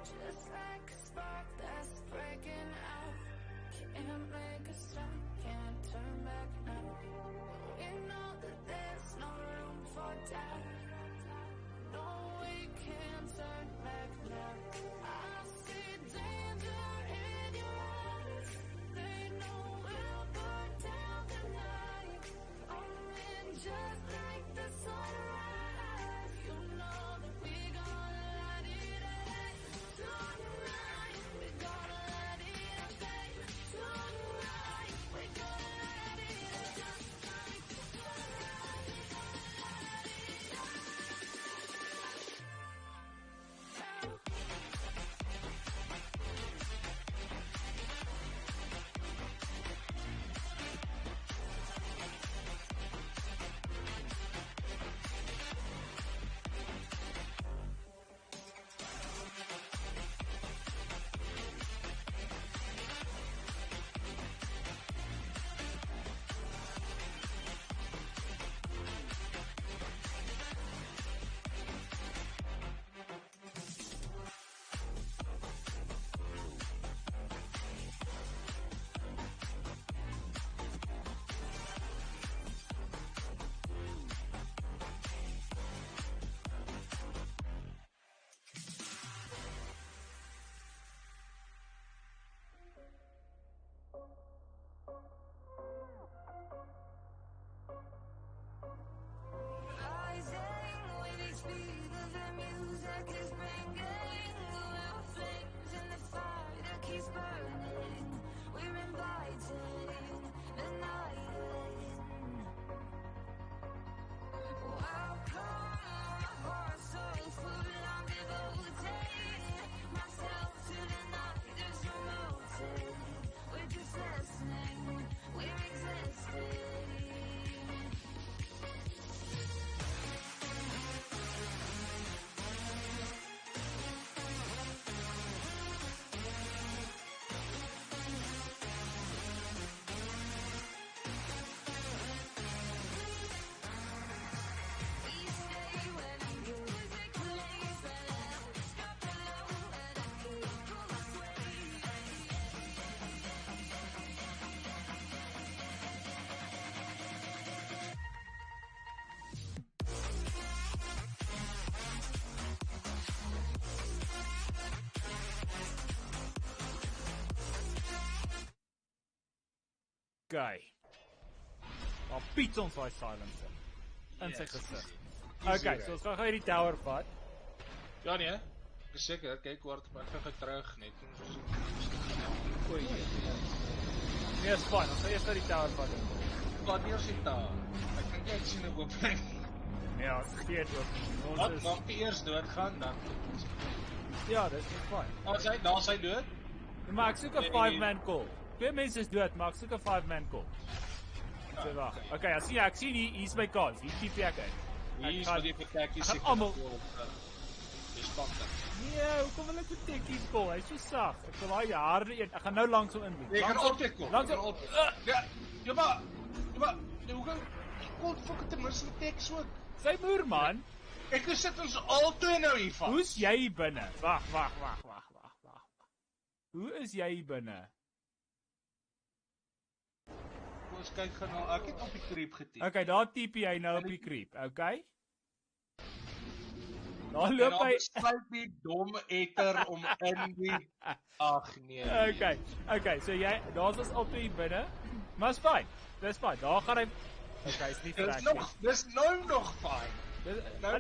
Just like a spark that's breaking out. Can't make a stop, can't turn back now. We know that there's no room for doubt. No, we can't turn back now. I see danger in your eyes. They know we'll burn down the night. Coming just like the sunrise. You know that we gonna light it up. Tonight, we gonna light it up, babe. Tonight, we gonna light it up. Just like the sunrise, we gonna light it up. Rising with each beat of the music is bringing little flames in the fire that keeps burning. We're inviting the night in. Welcome, my heart so full, I'm devoting myself to the night. There's no motive, we're just listening, we're existing. Okay. Daar piet ons daai silencer. In sy gesig. Okay, so ons gaan gou hierdie tower vat. Ja nee, ek is seker, kyk hoe hard ek gaan terug net. Oei. Nee, is fyn. Ons gaan eers die tower vat. Wat nie ons die tower. Ek kan net sien 'n opening. Ja, ons gee dit ook. Ons is nog eers doodgaan dan. Ja, dit is fyn. Daar is hy dood. Maar ek soek 'n 5-man call. Twee mense is dood, maar ek soek 'n 5-man call. So wag. Okay, ek sien hier's my kans. Hier tipe ek uit. Hier is wat die patekkies seker. Almal. Dis pakte. Nee, hoekom wil ek patekkies call? Hy's so sag. Ek wil daai harde een. Ek gaan nou langs hom in. Ek gaan altyd call. Langs hom. Ja, maar hoe kan ek call fucking ten minste patekkies ook? Sy moer man. Ek sit ons albei nou hier vas. Hoe's jy hier binne? Wag. Hoe is jy hier binne? Ons kyk gaan nou, ek het op die creep getyp. Okay, daar typ jy nou op die creep, okay? Daar loop hy. Besluit die dom etter om in die ag nee. Okay, so jy daar's ons op hier binne. Maar is fyn. Dis fyn. Daar gaan hy. Okay, is nie reg nie. Dis nog fyn.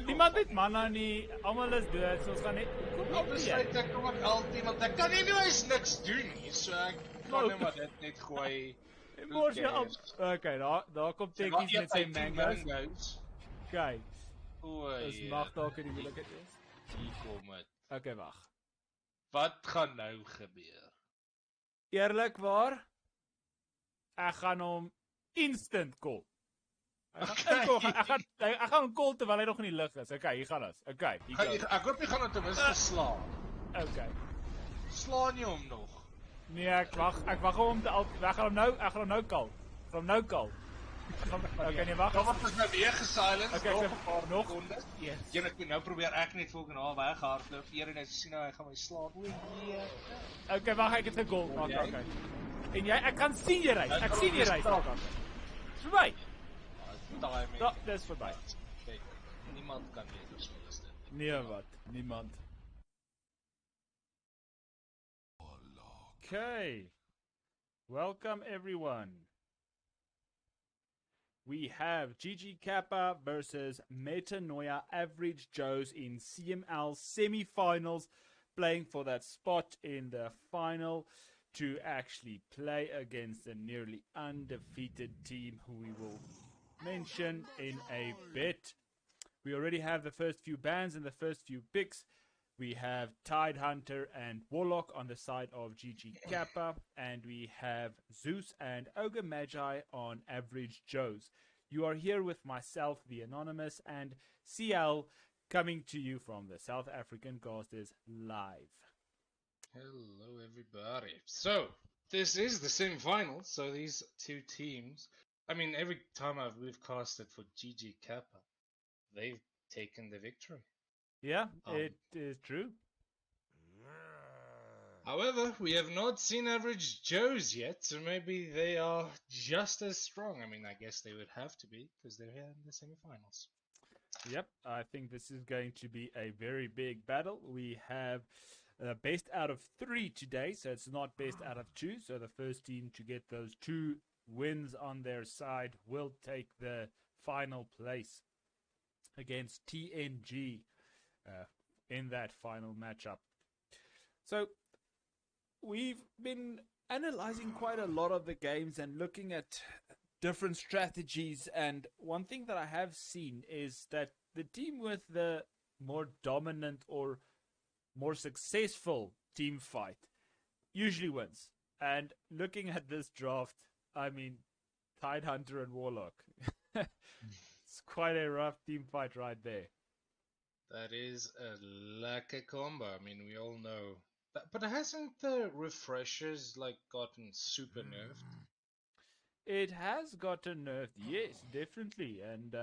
Niemand weet manna nie. Almal is dood. So ons gaan net kom besluit ek kom ek altyd want ek kan nie eens niks doen nie. So ek kan net maar dit net gooi. Okay, daar kom tekkies met sy mangoes. Okay. Dis mag dalk die moeilikheid is. Hier kom dit. Okay, wag. Wat gaan nou gebeur? Eerlikwaar, ek gaan hom instant call. Ek gaan hom call terwyl hy nog in die lug is. Okay, hier gaan ons. Okay, hier gaan. Ek hoop jy gaan hom ten minste slaan. Okay. Slaan jy hom nog? Nee, ek wag hom te ek gaan hom nou kal. Okay, nee, wag. Dan word ons nou weer gesilence. Okay, Nog 'n paar nog. sekondes. Yes. Julle moet nou probeer ek net volgende haar weghardloop. Eer en sien nou hy gaan my slaan. O nee. Okay, wag, ek het 'n goal. Okay. En jy, ek kan sien jy ry. Ek sien jy ry. Verby. Dis verby. Kyk, niemand kan beter speel as dit. Nee, wat? Niemand. Okay. Welcome everyone. We have GG Kappa versus Metanoia Average Joes in CML Semi-Finals, playing for that spot in the final to actually play against a nearly undefeated team who we will mention in a bit. We already have the first few bans and the first few picks. We have Tide Hunter and Warlock on the side of GG Kappa, and we have Zeus and Ogre Magi on Average Joes. You are here with myself, the Anonymous, and CL, coming to you from the South African Casters live. Hello everybody. So, this is the semi-final, so these two teams, I mean, every time we've casted for GG Kappa, they've taken the victory. Yeah, it is true. However, we have not seen Average Joes yet, so maybe they are just as strong. I mean, I guess they would have to be, because they're here in the semi-finals. Yep, I think this is going to be a very big battle. We have best out of 3 today, so it's not best out of 2. So the first team to get those 2 wins on their side will take the final place against TNG in that final matchup. So we've been analyzing quite a lot of the games and looking at different strategies, and one thing that I have seen is that the team with the more dominant or more successful team fight usually wins. And looking at this draft, I mean, Tide Hunter and Warlock. It's quite a rough team fight right there. That is a lacquer combo. I mean, we all know that, but hasn't the refreshers like gotten super nerfed? It has gotten nerfed, yes, definitely. And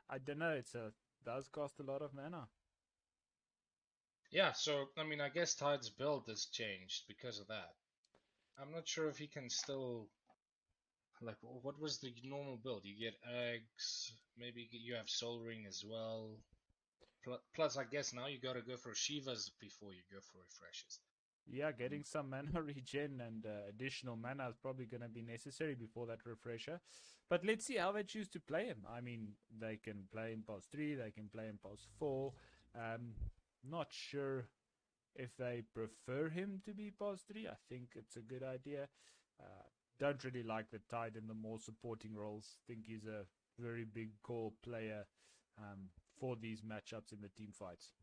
I don't know, it does cost a lot of mana. Yeah, so I mean, I guess Tide's build has changed because of that. I'm not sure if he can still, like, what was the normal build? You get eggs, maybe you have Soul Ring as well. Plus, I guess now you gotta go for Shivas before you go for refreshes. Yeah, getting some mana regen and additional mana is probably going to be necessary before that refresher. But let's see how they choose to play him. I mean, they can play him past 3, they can play him past 4. Not sure if they prefer him to be past 3. I think it's a good idea. Don't really like the Tide in the more supporting roles. Think he's a very big core player for these matchups in the team fights.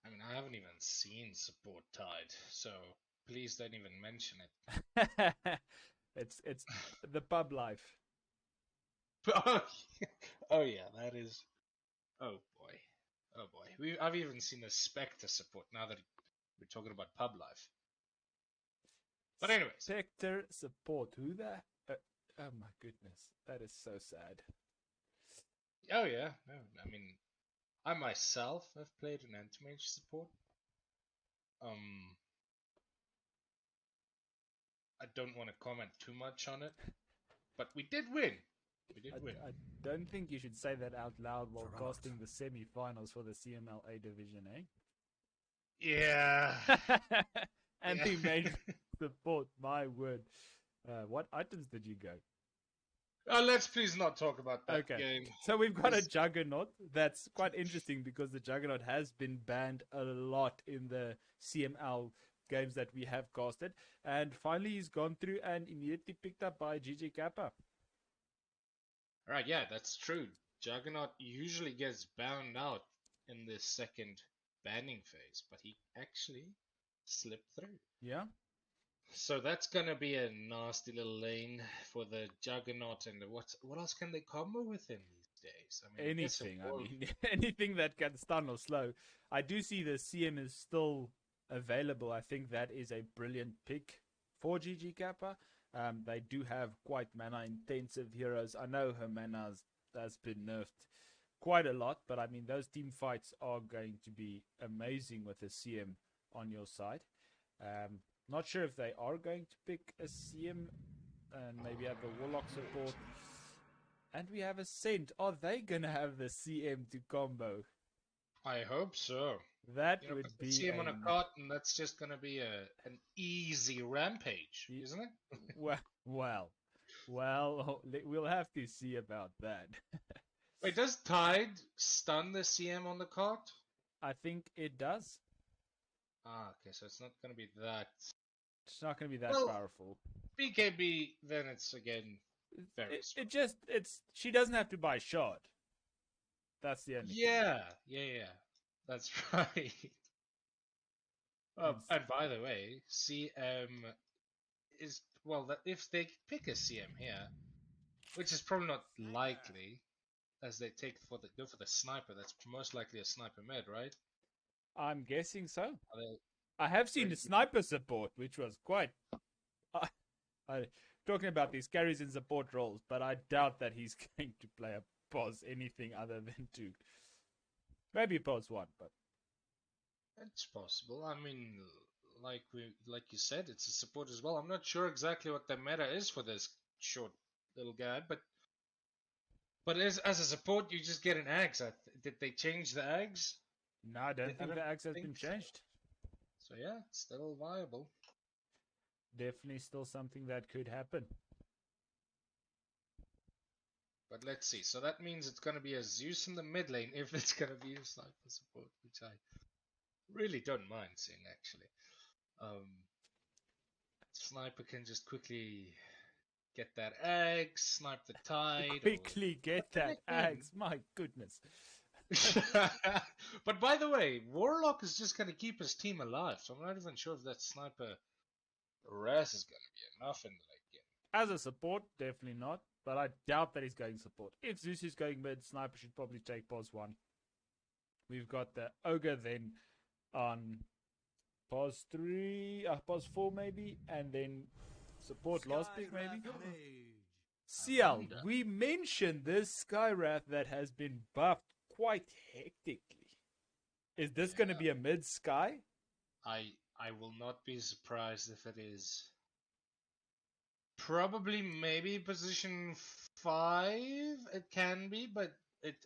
I mean, I haven't even seen support Tide, so please don't even mention it. It's the pub life. Oh yeah, that is. Oh boy. I've even seen a Spectre support now that we're talking about pub life. But anyways, Spectre support. Who the? Oh my goodness, that is so sad. Oh yeah, no, I mean, I myself have played an anti-mage support. I don't want to comment too much on it, but we did win. I don't think you should say that out loud while casting the semi-finals for the CML A division, eh? Yeah. Anti-mage support, my word. What items did you go? Let's please not talk about that game. So we've got a Juggernaut. That's quite interesting because the Juggernaut has been banned a lot in the CML games that we have casted. And finally he's gone through and immediately picked up by GG Kappa. Right, yeah, that's true. Juggernaut usually gets banned out in the second banning phase, but he actually slipped through. Yeah. So that's gonna be a nasty little lane for the Juggernaut, and what else can they combo with him these days? I mean, anything. Anything that can stun or slow. I do see the CM is still available. I think that is a brilliant pick for GG Kappa. They do have quite mana-intensive heroes. I know her mana has been nerfed quite a lot, but I mean, those team fights are going to be amazing with a CM on your side. Not sure if they are going to pick a CM and maybe have the Warlock support. And we have a Scent. Are they going to have the CM to combo? I hope so. That Put would the be CM on a cart, and that's just going to be an easy rampage, isn't it? well, we'll have to see about that. Wait, does Tide stun the CM on the cart? I think it does. Ah, okay, so it's not going to be that. It's not going to be that powerful. BKB, then it's again very strong. She doesn't have to buy shard. That's the only yeah, that's right. And by the way, CM is if they pick a CM here, which is probably not likely, as they go for the sniper. That's most likely a sniper mid, right? I'm guessing so. I have seen the sniper support, which was quite. Talking about these carries in support roles, but I doubt that he's going to play a pos anything other than 2. Maybe pos 1, but it's possible. I mean, like you said, it's a support as well. I'm not sure exactly what the meta is for this short little guy, but as a support, you just get an axe. Did they change the axe? No, I don't think the axe has been changed. So yeah, it's still viable. Definitely still something that could happen. But let's see. So that means it's going to be a Zeus in the mid lane if it's going to be a sniper support, which I really don't mind seeing, actually. Sniper can just quickly get that axe, snipe the Tide. Quickly get that axe, my goodness. But by the way, Warlock is just going to keep his team alive, so I'm not even sure if that sniper res is going to be enough in the late game. As a support, definitely not, but I doubt that he's going support. If Zeus is going mid, Sniper should probably take pos 1. We've got the Ogre then on pos 3, pos 4 maybe, and then support last pick maybe. CL, we mentioned this Skywrath that has been buffed quite hectically. Is this going to be a mid Sky? I will not be surprised if it is. Probably maybe position 5 it can be, but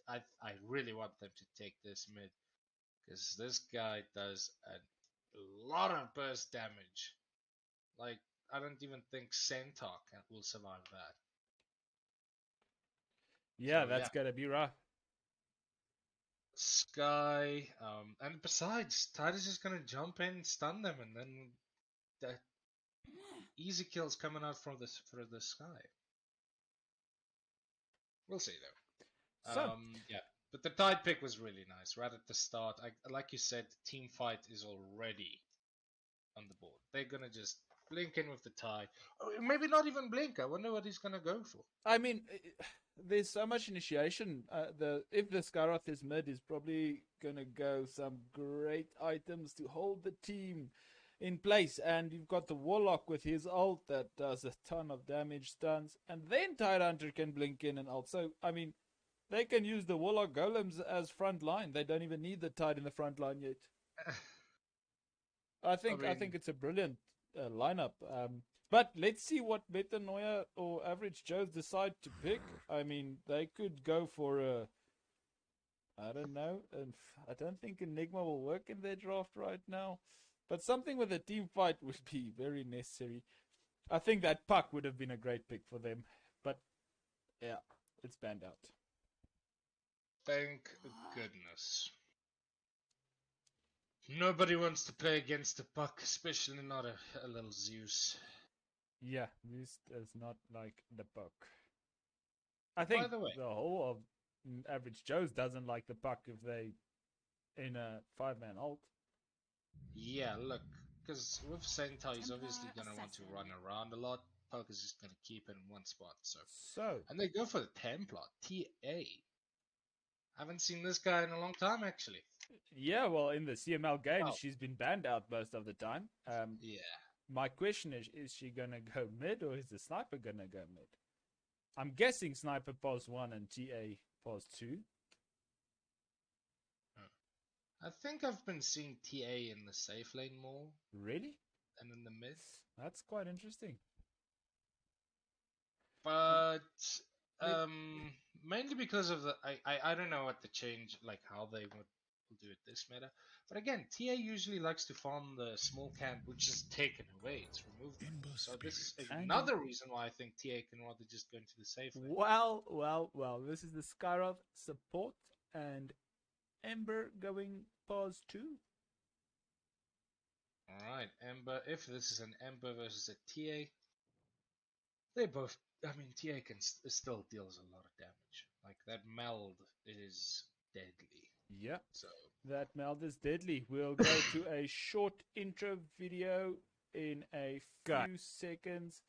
I really want them to take this mid, because this guy does a lot of burst damage. Like, I don't even think Centaur will survive that. Yeah, so, that's gonna be rough. Sky, and besides, Tide is just gonna jump in, stun them, and then the easy kills coming out for the Sky. We'll see though. So, yeah, but the Tide pick was really nice right at the start. Like you said, team fight is already on the board. They're gonna just blink in with the Tide. Maybe not even blink. I wonder what he's gonna go for. I mean, there's so much initiation. If the Skyroth is mid, is probably gonna go some great items to hold the team in place, and you've got the Warlock with his ult that does a ton of damage, stuns, and then Tidehunter can blink in and ult. So I mean, they can use the Warlock golems as front line. They don't even need the Tide in the front line yet. I think it's a brilliant lineup. But let's see what Metanoia or Average Joes decide to pick. I mean, they could go for a, I don't know, and I don't think Enigma will work in their draft right now. But something with a team fight would be very necessary. I think that Puck would have been a great pick for them. But yeah, it's banned out. Thank goodness. Nobody wants to play against the Puck, especially not a little Zeus. Yeah, this is not like the Puck. I think the whole of Average Joe's doesn't like the Puck if they in a 5-man ult. Yeah, look, because with Centaur, he's obviously going to want to run around a lot. Puck is just going to keep in one spot. So, and they go for the Templar, TA. Haven't seen this guy in a long time, actually. Yeah, well, in the CML game, she's been banned out most of the time. Yeah. My question is she gonna go mid or is the sniper gonna go mid? I'm guessing sniper pos 1 and TA pos 2. I think I've been seeing TA in the safe lane more. Really? Than in the mid. That's quite interesting. But mainly because of I don't know what the change, like how they will do it this meta. But again, TA usually likes to farm the small camp, which is taken away. It's removed. So this is another reason why I think TA can rather just go into the safe lane. Well. This is the Skyrov support and Ember going pause 2. Alright, Ember. If this is an Ember versus a TA, they both. I mean, TA can still deals a lot of damage. Like that meld is deadly. Yeah. So that meld is deadly. We'll go to a short intro video in a few seconds.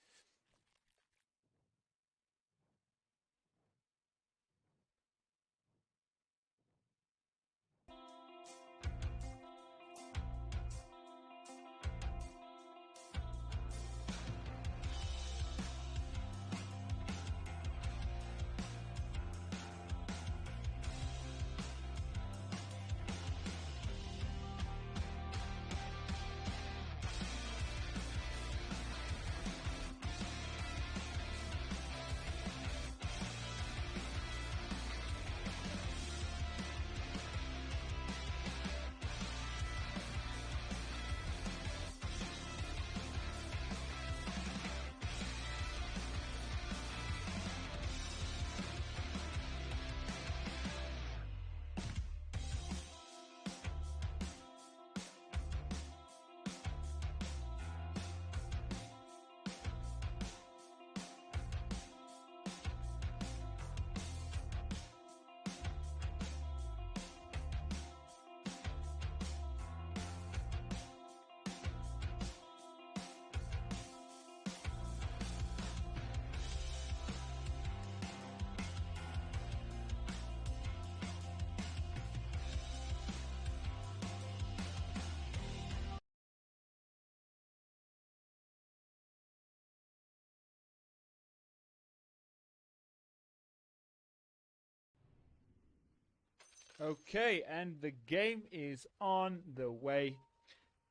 Okay, and the game is on the way.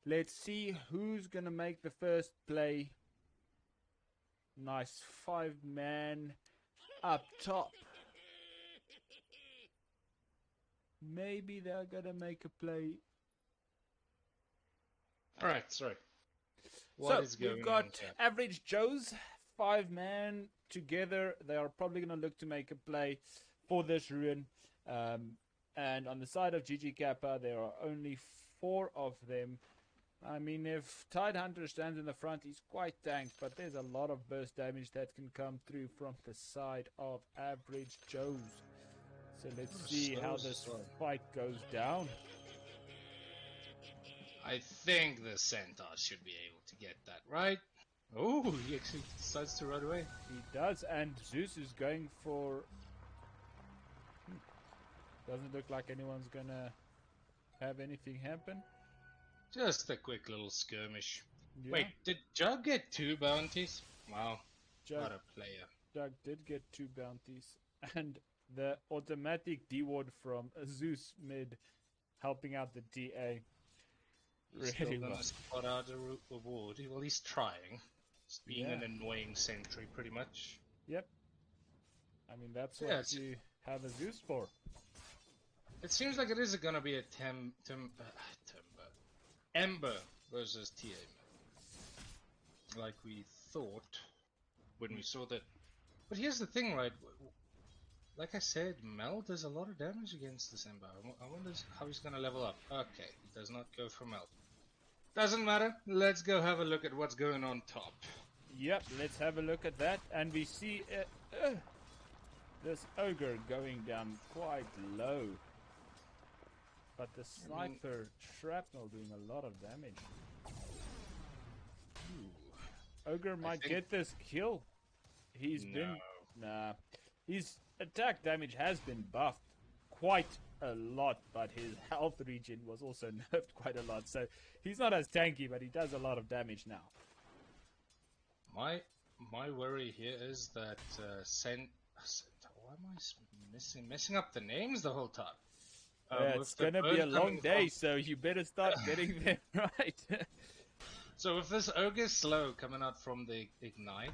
Let's see who's going to make the first play. Nice 5-man up top. Maybe they're going to make a play. Alright, sorry. What is going on? We've got Average Joes, 5-man together. They are probably going to look to make a play for this ruin. And on the side of GG Kappa, there are only 4 of them. I mean, if Tidehunter stands in the front, he's quite tanked, but there's a lot of burst damage that can come through from the side of Average Joes. So let's see how this fight goes down. I think the Centaur should be able to get that, right? Oh, he actually decides to run away. He does, and Zeus is going for... Doesn't look like anyone's gonna have anything happen. Just a quick little skirmish. Yeah. Wait, did Jug get 2 bounties? Wow, Jug, what a player. Jug did get 2 bounties. And the automatic D-ward from Zeus mid helping out the DA. He's really still gonna spot out a reward. Well, he's trying. He's being an annoying sentry, pretty much. Yep. I mean, that's what you have a Zeus for. It seems like it is gonna be a Ember versus TA. Like we thought when we saw that. But here's the thing, right? Like I said, Mel does a lot of damage against this Ember. I wonder how he's gonna level up. Okay, he does not go for Mel. Doesn't matter. Let's go have a look at what's going on top. Yep, let's have a look at that. And we see this Ogre going down quite low. But the sniper shrapnel doing a lot of damage. Ooh. Ogre might get this kill. He's been... Nah. His attack damage has been buffed quite a lot, but his health regen was also nerfed quite a lot. So he's not as tanky, but he does a lot of damage now. My worry here is that why am I messing up the names the whole time? It's gonna be a long day, so you better start getting them right. So with this ogre slow coming out from the ignite,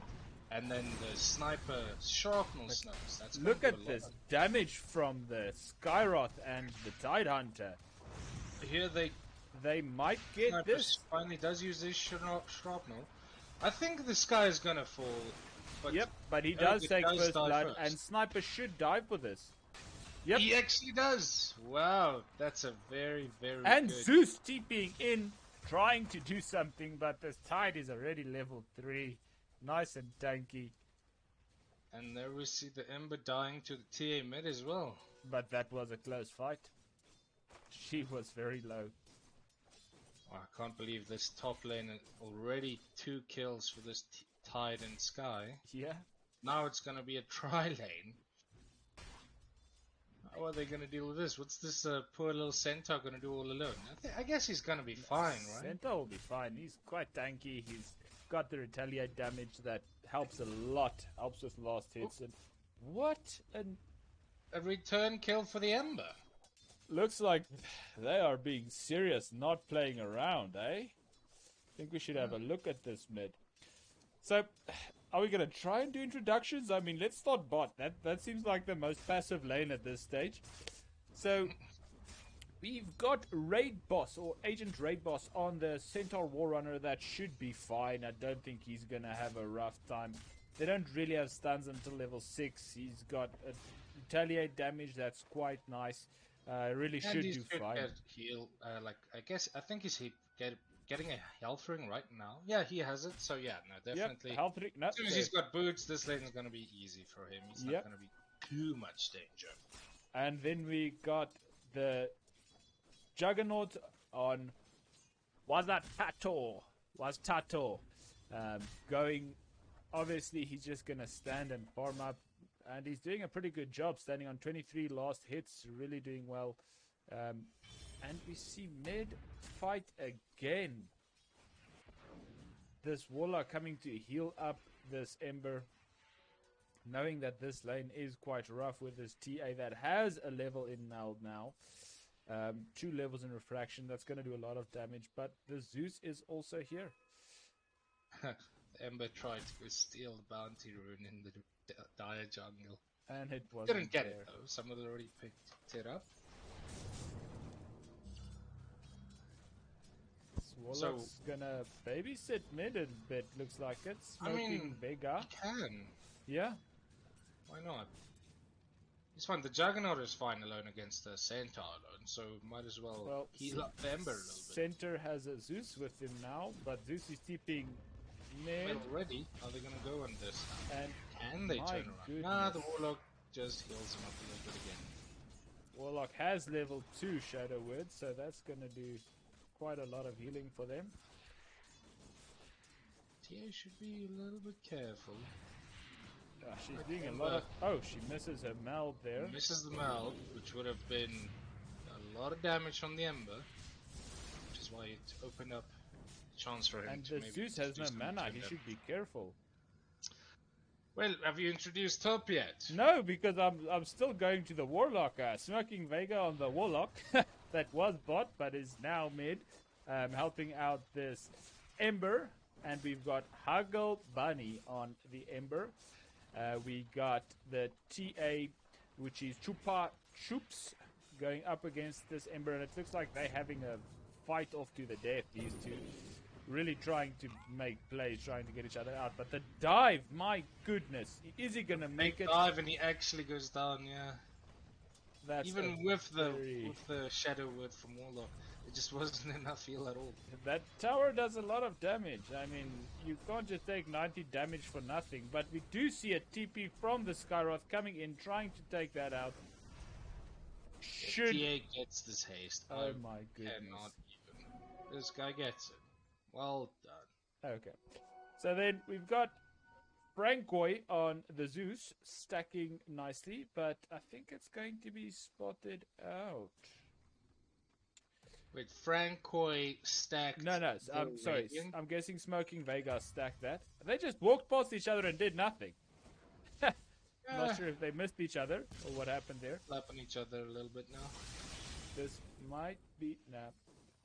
and then the sniper shrapnel snows, that's gonna Look at this damage from the Skyroth and the Tidehunter. Here They might get sniper this. finally does use his shrapnel. I think the sky is gonna fall. But Yep, but he does take first blood, and Sniper should die for this. Yep. He actually does. Wow, that's a very, very and good. Zeus TPing in, trying to do something, but this Tide is already level 3. Nice and tanky. And there we see the Ember dying to the TA mid as well. But that was a close fight. She was very low. Oh, I can't believe this top lane already 2 kills for this Tide and Sky. Yeah. Now it's gonna be a tri lane. How are they gonna deal with this? What's this poor little Centaur gonna do all alone? I guess he's gonna be fine, right? Centaur will be fine. He's quite tanky. He's got the retaliate damage that helps a lot. Helps with last hits. And what a return kill for the Ember. Looks like they are being serious, not playing around, eh? I think we should have a look at this mid. So, are we going to try and do introductions? I mean, let's start bot. That seems like the most passive lane at this stage. So, we've got Raid Boss, or Agent Raid Boss, on the Centaur Warrunner. That should be fine. I don't think he's going to have a rough time. They don't really have stuns until level 6. He's got a retaliate damage that's quite nice. Really should do fine. Heal, I think he's getting a health ring right now. Yeah, he has it. So yeah, no, definitely. Yep, health ring. No, as soon as he's got boots, this lane is going to be easy for him. He's not going to be too much danger. And then we got the Juggernaut on. Was Tato going? Obviously, he's just going to stand and farm up. And he's doing a pretty good job, standing on 23 last hits, really doing well. And we see mid fight again. This Warlock coming to heal up this Ember, knowing that this lane is quite rough with this TA that has a level in Meld now. 2 levels in Refraction, that's going to do a lot of damage, but the Zeus is also here. Ember tried to steal the bounty rune in the dire jungle. And it wasn't Didn't get there. it though, someone already picked it up. Warlock's gonna babysit mid a bit, looks like it. Smoking Vega. He can. Yeah. Why not? He's fine. The Juggernaut is fine alone against the Centaur alone, so might as well heal up the Ember a little bit. Center has a Zeus with him now, but Zeus is tipping mid. Well, already. Are they gonna go on this? And can they turn around? Goodness. Nah, the Warlock just heals him up a little bit again. Warlock has level 2 Shadow Word, so that's gonna do quite a lot of healing for them. TA should be a little bit careful. She's doing a lot of... Oh, she misses her meld there. Misses the meld, which would have been a lot of damage on the Ember, which is why it opened up a chance for him and to the maybe Zeus has no mana, he should be careful. Well, have you introduced Top yet? No, because I'm still going to the Warlock. Smoking Vega on the Warlock. That was bot, but is now mid. Helping out this Ember. And we've got Huggle Bunny on the Ember. We got the TA, which is Chupa Chups, going up against this Ember. And it looks like they're having a fight off to the death, these two. Really trying to make plays, trying to get each other out. But the dive, my goodness. Is he going to make it? Dive and he actually goes down, yeah. That's even with the Shadow Word from Warlock, it just wasn't enough heal at all. That tower does a lot of damage. I mean, you can't just take 90 damage for nothing. But we do see a TP from the Skyroth coming in, trying to take that out. TA gets this haste. Oh my goodness. Cannot even. This guy gets it. Well done. Okay. So then we've got Francois on the Zeus, stacking nicely, but I think it's going to be spotted out. Wait, Francois stacked. No, I'm sorry. Radiant? I'm guessing Smoking Vega stacked that. They just walked past each other and did nothing. I'm not sure if they missed each other or what happened there. Slapping each other a little bit now. This might be... Nah,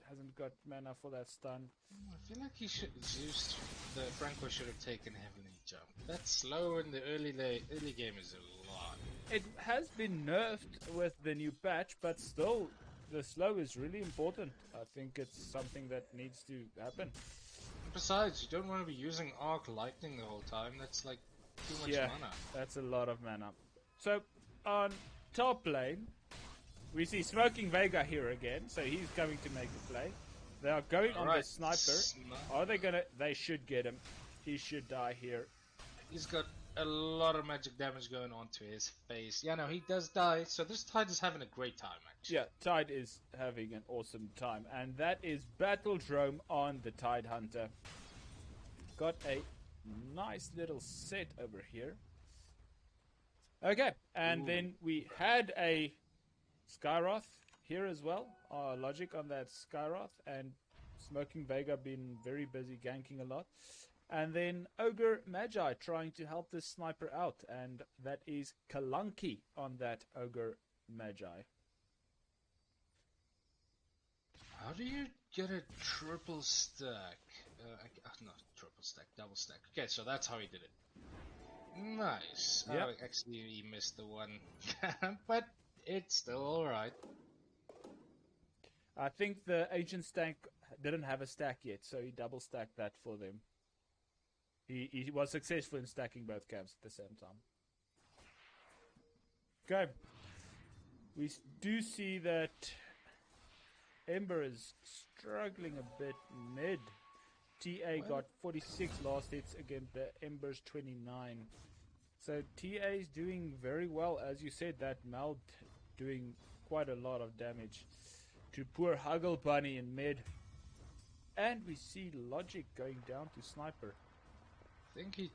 hasn't got mana for that stun. I feel like he should Zeus. The Franco should have taken Heavenly Jump. That slow in the early game is a lot. It has been nerfed with the new patch, but still, the slow is really important. I think it's something that needs to happen. Besides, you don't want to be using Arc Lightning the whole time. That's like too much mana. That's a lot of mana. So, on top lane, we see Smoking Vega here again, so he's going to make a play. They are going on the sniper. Are they gonna... They should get him. He should die here. He's got a lot of magic damage going on to his face. Yeah, no, he does die, so this Tide is having a great time, actually. Yeah, Tide is having an awesome time. And that is Battle Drome on the Tide Hunter. Got a nice little set over here. Okay, and then we had a Skyroth here as well. Logic on that Skyroth, and Smoking Vega been very busy ganking a lot. And then Ogre Magi trying to help this sniper out, and that is Kalunky on that Ogre Magi. How do you get a triple stack? Not triple stack, double stack. Okay, so that's how he did it. Nice. Yep. Actually, he missed the one, but it's still alright. I think the Agent Stank didn't have a stack yet, so he double stacked that for them. He was successful in stacking both camps at the same time. Okay. We do see that Ember is struggling a bit mid. TA got 46 last hits against the Ember's 29. So TA is doing very well. As you said, that Meld doing quite a lot of damage to poor Huggle Bunny in mid. And we see Logic going down to Sniper. I think he...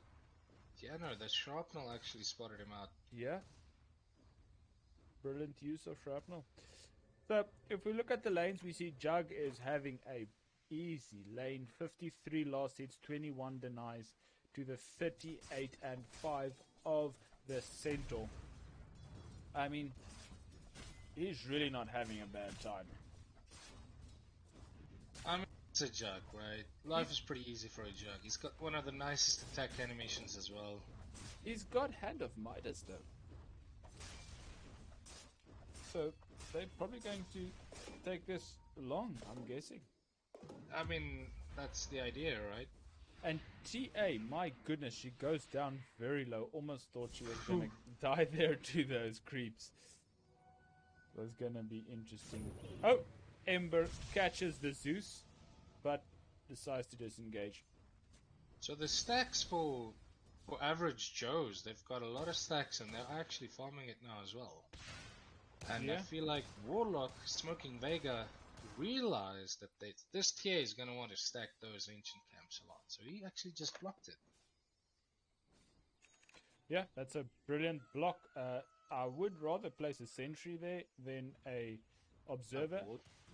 Yeah, no, the Shrapnel actually spotted him out. Yeah. Brilliant use of Shrapnel. So, if we look at the lanes, we see Jug is having a easy lane. 53 last hits, 21 denies to the 38 and 5 of the Centaur. I mean, he's really not having a bad time. I mean, it's a Jug, right? Life is pretty easy for a Jug. He's got one of the nicest attack animations as well. He's got Hand of Midas, though. So, they're probably going to take this long, I'm guessing. I mean, that's the idea, right? And TA, my goodness, she goes down very low. Almost thought she was going to die there to those creeps. It was going to be interesting. Oh, Ember catches the Zeus, but decides to disengage. So the stacks for average Joes, they've got a lot of stacks and they're actually farming it now as well. And Yeah. I feel like Warlock, Smoking Vega, realized that this TA is going to want to stack those ancient camps a lot. So he actually just blocked it. Yeah, that's a brilliant block. I would rather place a sentry there than a observer,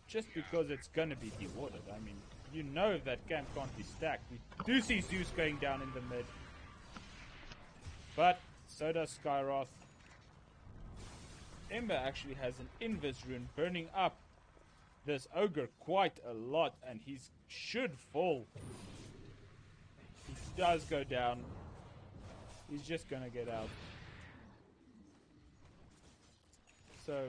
just because it's going to be dewarded. I mean, you know that camp can't be stacked. We do see Zeus going down in the mid. But so does Skyroth. Ember actually has an Invis rune burning up this Ogre quite a lot, and he should fall. He does go down. He's just going to get out. So,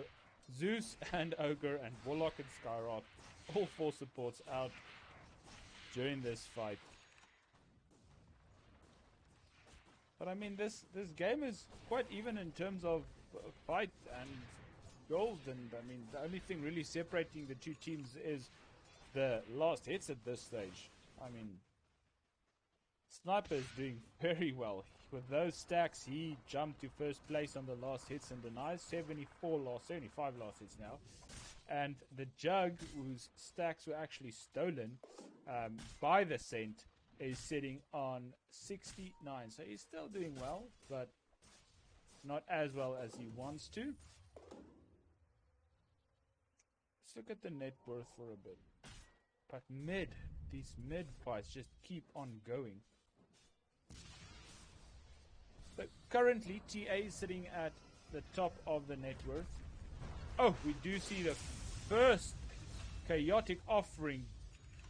Zeus and Ogre and Warlock and Skyroth, all four supports out during this fight. But I mean, this game is quite even in terms of fight and gold, and I mean, the only thing really separating the two teams is the last hits at this stage. I mean, Sniper is doing very well. With those stacks, he jumped to first place on the last hits and denies. 75 last hits now. And the Jug, whose stacks were actually stolen by the Cent, is sitting on 69. So he's still doing well, but not as well as he wants to. let's look at the net worth for a bit. But these mid fights just keep on going. So currently, TA is sitting at the top of the net worth. Oh, we do see the first chaotic offering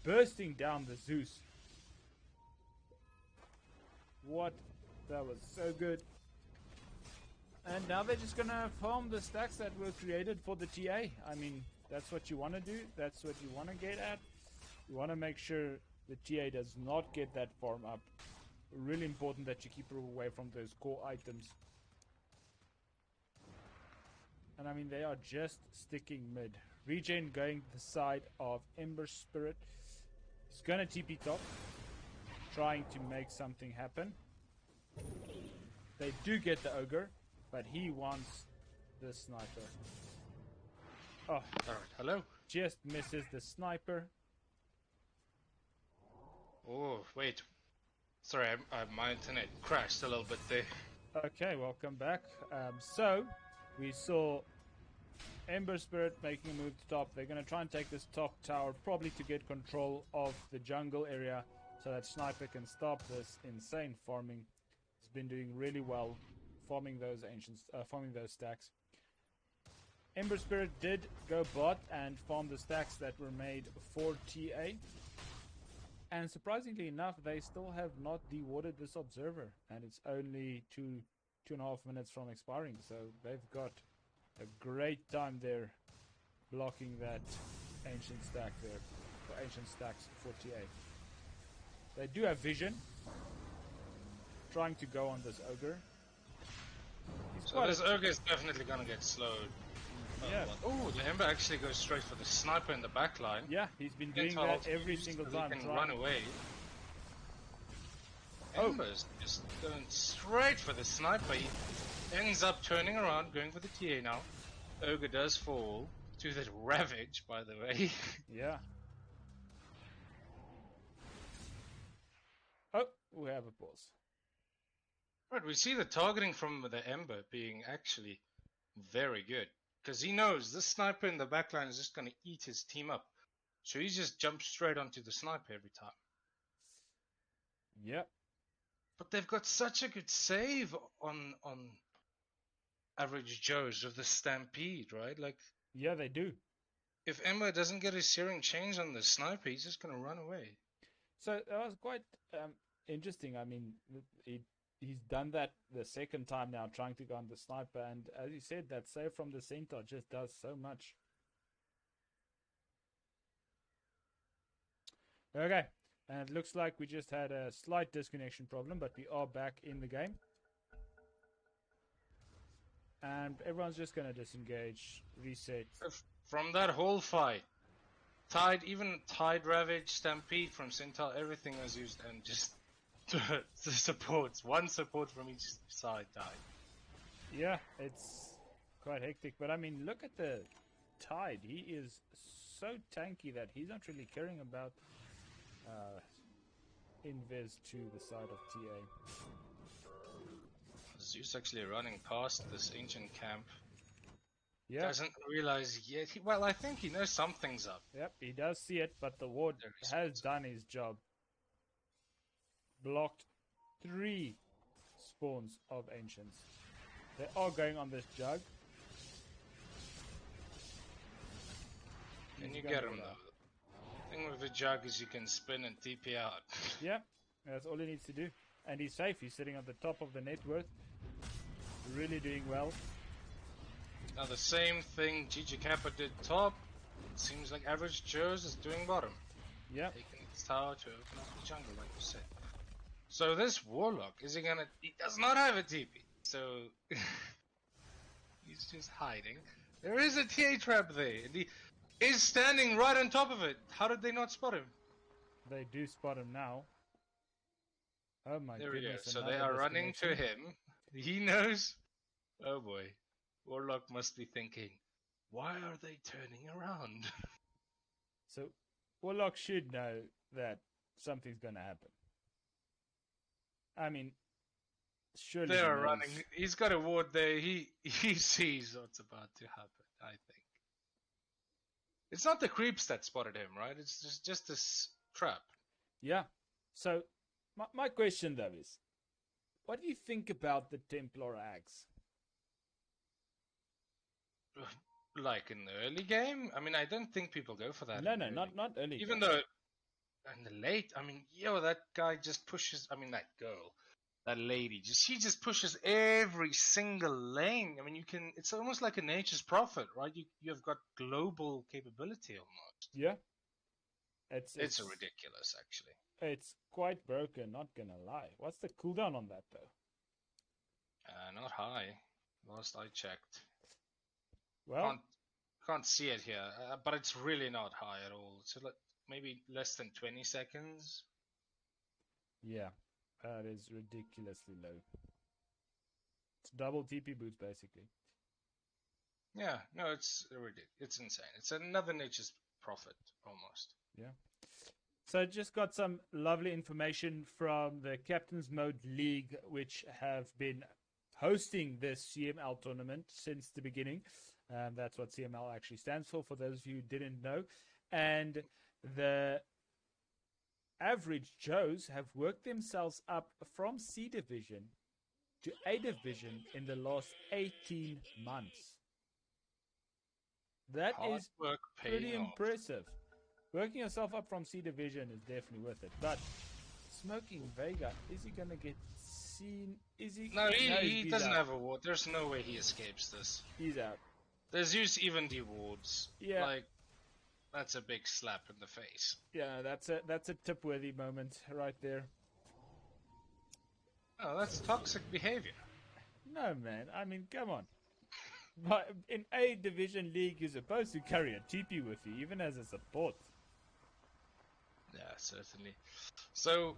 bursting down the Zeus. What? That was so good. And now they're just gonna farm the stacks that were created for the TA. I mean, that's what you want to do. That's what you want to get at. You want to make sure the TA does not get that farm up. Really important that you keep her away from those core items. And I mean, they are just sticking mid. Regen going to the side of Ember Spirit. He's gonna TP top, trying to make something happen. They do get the ogre, but he wants the sniper. Oh, Alright, hello? just misses the sniper. Oh, wait. Sorry, my internet crashed a little bit there. Okay, welcome back. So, we saw Ember Spirit making a move to top. They're going to try and take this top tower, probably to get control of the jungle area, so that Sniper can stop this insane farming. He's been doing really well farming those farming those stacks. Ember Spirit did go bot and farm the stacks that were made for TA. And surprisingly enough, they still have not dewarded this observer, and it's only 2.5 minutes from expiring, so they've got a great time there blocking that ancient stack there, or ancient stacks for TA. They do have vision, trying to go on this ogre. So this ogre is definitely gonna get slowed. Yeah. Oh, the Ember actually goes straight for the sniper in the back line. Yeah, he's been doing that every single time. He can run away. Ember's just going straight for the sniper. He ends up turning around, going for the TA now. Ogre does fall to the Ravage, by the way. Yeah. Oh, we have a pause. Right, we see the targeting from the Ember being actually very good. Because he knows this sniper in the backline is just going to eat his team up. So he just jumps straight onto the sniper every time. Yep. But they've got such a good save on Average Joe's of the Stampede, right? Like, yeah, they do. If Ember doesn't get his searing change on the sniper, he's just going to run away. So that was quite interesting. I mean, he's done that the second time now, trying to go on the sniper, and as you said, that save from the centaur just does so much. Okay, and it looks like we just had a slight disconnection problem, but we are back in the game. And everyone's just going to disengage, reset. From that whole fight, even Tide Ravage, Stampede from Centaur, everything was used, and just the supports, one support from each side died. Yeah, it's quite hectic, but I mean, look at the Tide. He is so tanky that he's not really caring about invis to the side of TA. Zeus actually running past this ancient camp. Yeah. Doesn't realize yet. Well, I think he knows something's up. Yep, he does see it, but the ward has done his job. Blocked 3 spawns of ancients. They are going on this jug. Can you get him though? The thing with the jug is you can spin and TP out. Yeah, that's all he needs to do. And he's safe. He's sitting on the top of the net worth. Really doing well. Now the same thing GGK did top. It seems like Average Joe's is doing bottom. Yeah. Taking its tower to open up the jungle, like you said. So this Warlock, is he gonna... He does not have a TP. So... he's just hiding. There is a TA trap there. And he is standing right on top of it. How did they not spot him? They do spot him now. Oh my there goodness. We go. So they are running to him. He knows. Oh boy. Warlock must be thinking, why are they turning around? So Warlock should know that something's going to happen. I mean, surely they are running. He's got a ward there. He sees what's about to happen, I think. It's not the creeps that spotted him, right? It's just this trap. Yeah. So, my question though is, what do you think about the Templar Axe? Like in the early game, I mean, I don't think people go for that. No, in no, early. not early. Even game. though in the late, I mean, that guy just pushes. I mean, that girl, that lady, she just pushes every single lane. I mean, you can. It's almost like a nature's prophet, right? You've got global capability almost. Yeah. It's ridiculous, actually. It's quite broken. Not gonna lie. What's the cooldown on that though? Not high. Last I checked. Well, Can't see it here, but it's really not high at all. So like maybe less than 20 seconds. yeah, that is ridiculously low. It's double TP boots basically. Yeah, no, it's ridiculous. It's insane. It's another nature's prophet almost. Yeah. So just got some lovely information from the Captain's Mode League, which have been hosting this CML tournament since the beginning. That's what CML actually stands for those of you who didn't know. And the average Joes have worked themselves up from C Division to A Division in the last 18 months. That Hard is work pretty paying off. impressive. Working yourself up from C Division is definitely worth it. But Smoking Vega, is he going to get seen? Is he? No, he he's doesn't out. have a ward. There's no way he escapes this. He's out. There's use even D wards. Yeah. Like, that's a big slap in the face. Yeah, that's a tip-worthy moment right there. Oh, that's toxic behavior. No, man. I mean, come on. But in A Division League, you're supposed to carry a TP with you, even as a support. Yeah, certainly. So,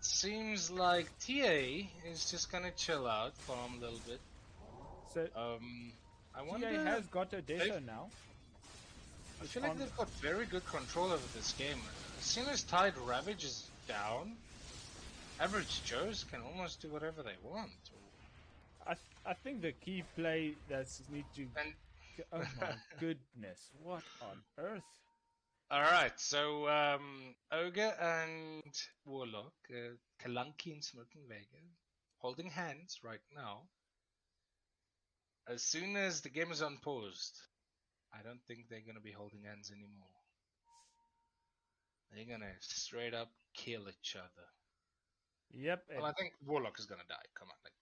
seems like TA is just gonna chill out, farm a little bit. So, I TA wonder. has got Odessa now. I feel like they've got very good control over this game. As soon as Tide Ravage is down, average Joes can almost do whatever they want. I think the key play that's need to. And Oh my goodness! What on earth? alright, so Ogre and Warlock, Kalanki and Smoking Vega, holding hands right now. As soon as the game is unpaused, I don't think they're gonna be holding hands anymore. They're gonna straight up kill each other. Yep. Well, I think Warlock is gonna die. Come on, like.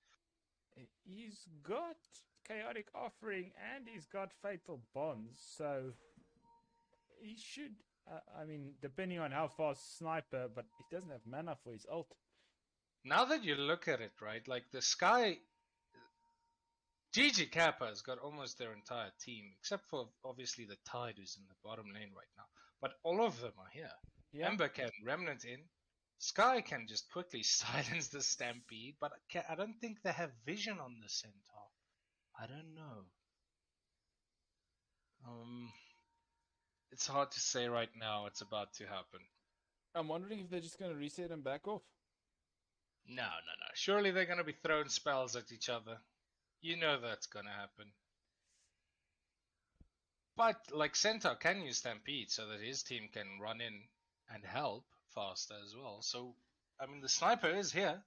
He's got Chaotic Offering and he's got Fatal Bonds, so he should. I mean, depending on how fast Sniper, but he doesn't have mana for his ult. Now that you look at it, right, like the Sky, GG Kappa has got almost their entire team, except for obviously the Tide who's in the bottom lane right now. But all of them are here. Yeah. Ember can Remnant in. Sky can just quickly silence the Stampede, but I don't think they have vision on the Centaur. I don't know. It's hard to say right now. It's about to happen. I'm wondering if they're just going to reset and back off. No. Surely they're going to be throwing spells at each other. You know that's going to happen. But, like, Centaur can use Stampede so that his team can run in and help faster as well. So, I mean, the Sniper is here.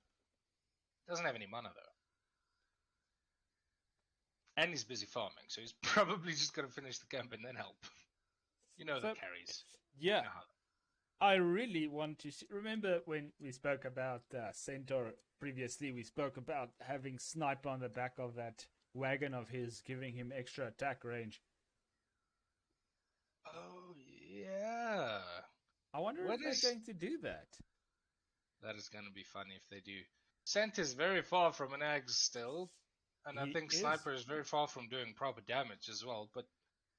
Doesn't have any mana, though. And he's busy farming, so he's probably just going to finish the camp and then help. You know the carries. Yeah. You know I really want to see. Remember when we spoke about Centaur previously, we spoke about having Sniper on the back of that wagon of his, giving him extra attack range. Oh, yeah. I wonder if they're going to do that. That is going to be funny if they do. Cent is very far from an Axe still, and I think Sniper is very far from doing proper damage as well, but...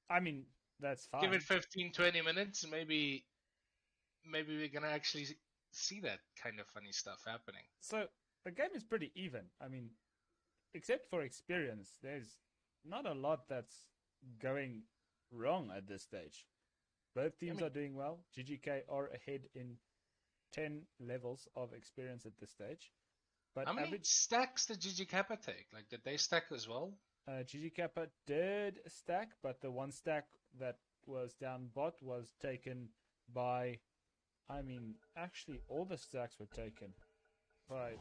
I mean, that's fine. Give it 15, 20 minutes, maybe we're going to actually see that kind of funny stuff happening. So, the game is pretty even. I mean, except for experience, there's not a lot that's going wrong at this stage. Both teams are doing well. GGK are ahead in 10 levels of experience at this stage. But how many stacks did GG Kappa take? Like, did they stack as well? GG Kappa did stack, but the one stack that was down bot was taken by, I mean, actually all the stacks were taken by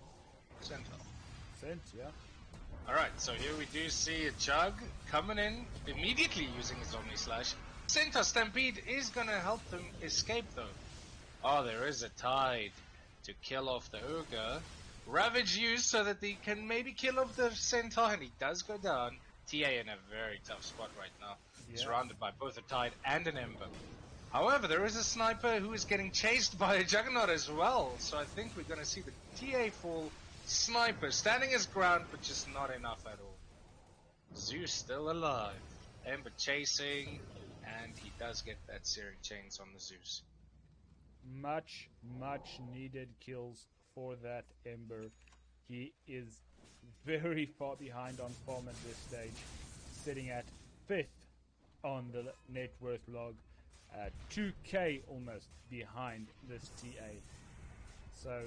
Cent, yeah. Alright, so here we do see a Jug coming in, immediately using his Omni Slash. Centaur Stampede is gonna help him escape though. Oh, there is a Tide to kill off the Ogre. Ravage used so that he can maybe kill off the Centaur, and he does go down. TA in a very tough spot right now. Yeah. Surrounded by both a Tide and an Ember. However, there is a Sniper who is getting chased by a Juggernaut as well, so I think we're gonna see the TA fall. Sniper standing his ground, but just not enough at all. Zeus still alive. Ember chasing, and he does get that Searing Chains on the Zeus. Much needed kills for that Ember. He is very far behind on farm at this stage, sitting at 5th on the net worth log, 2k almost behind this TA. So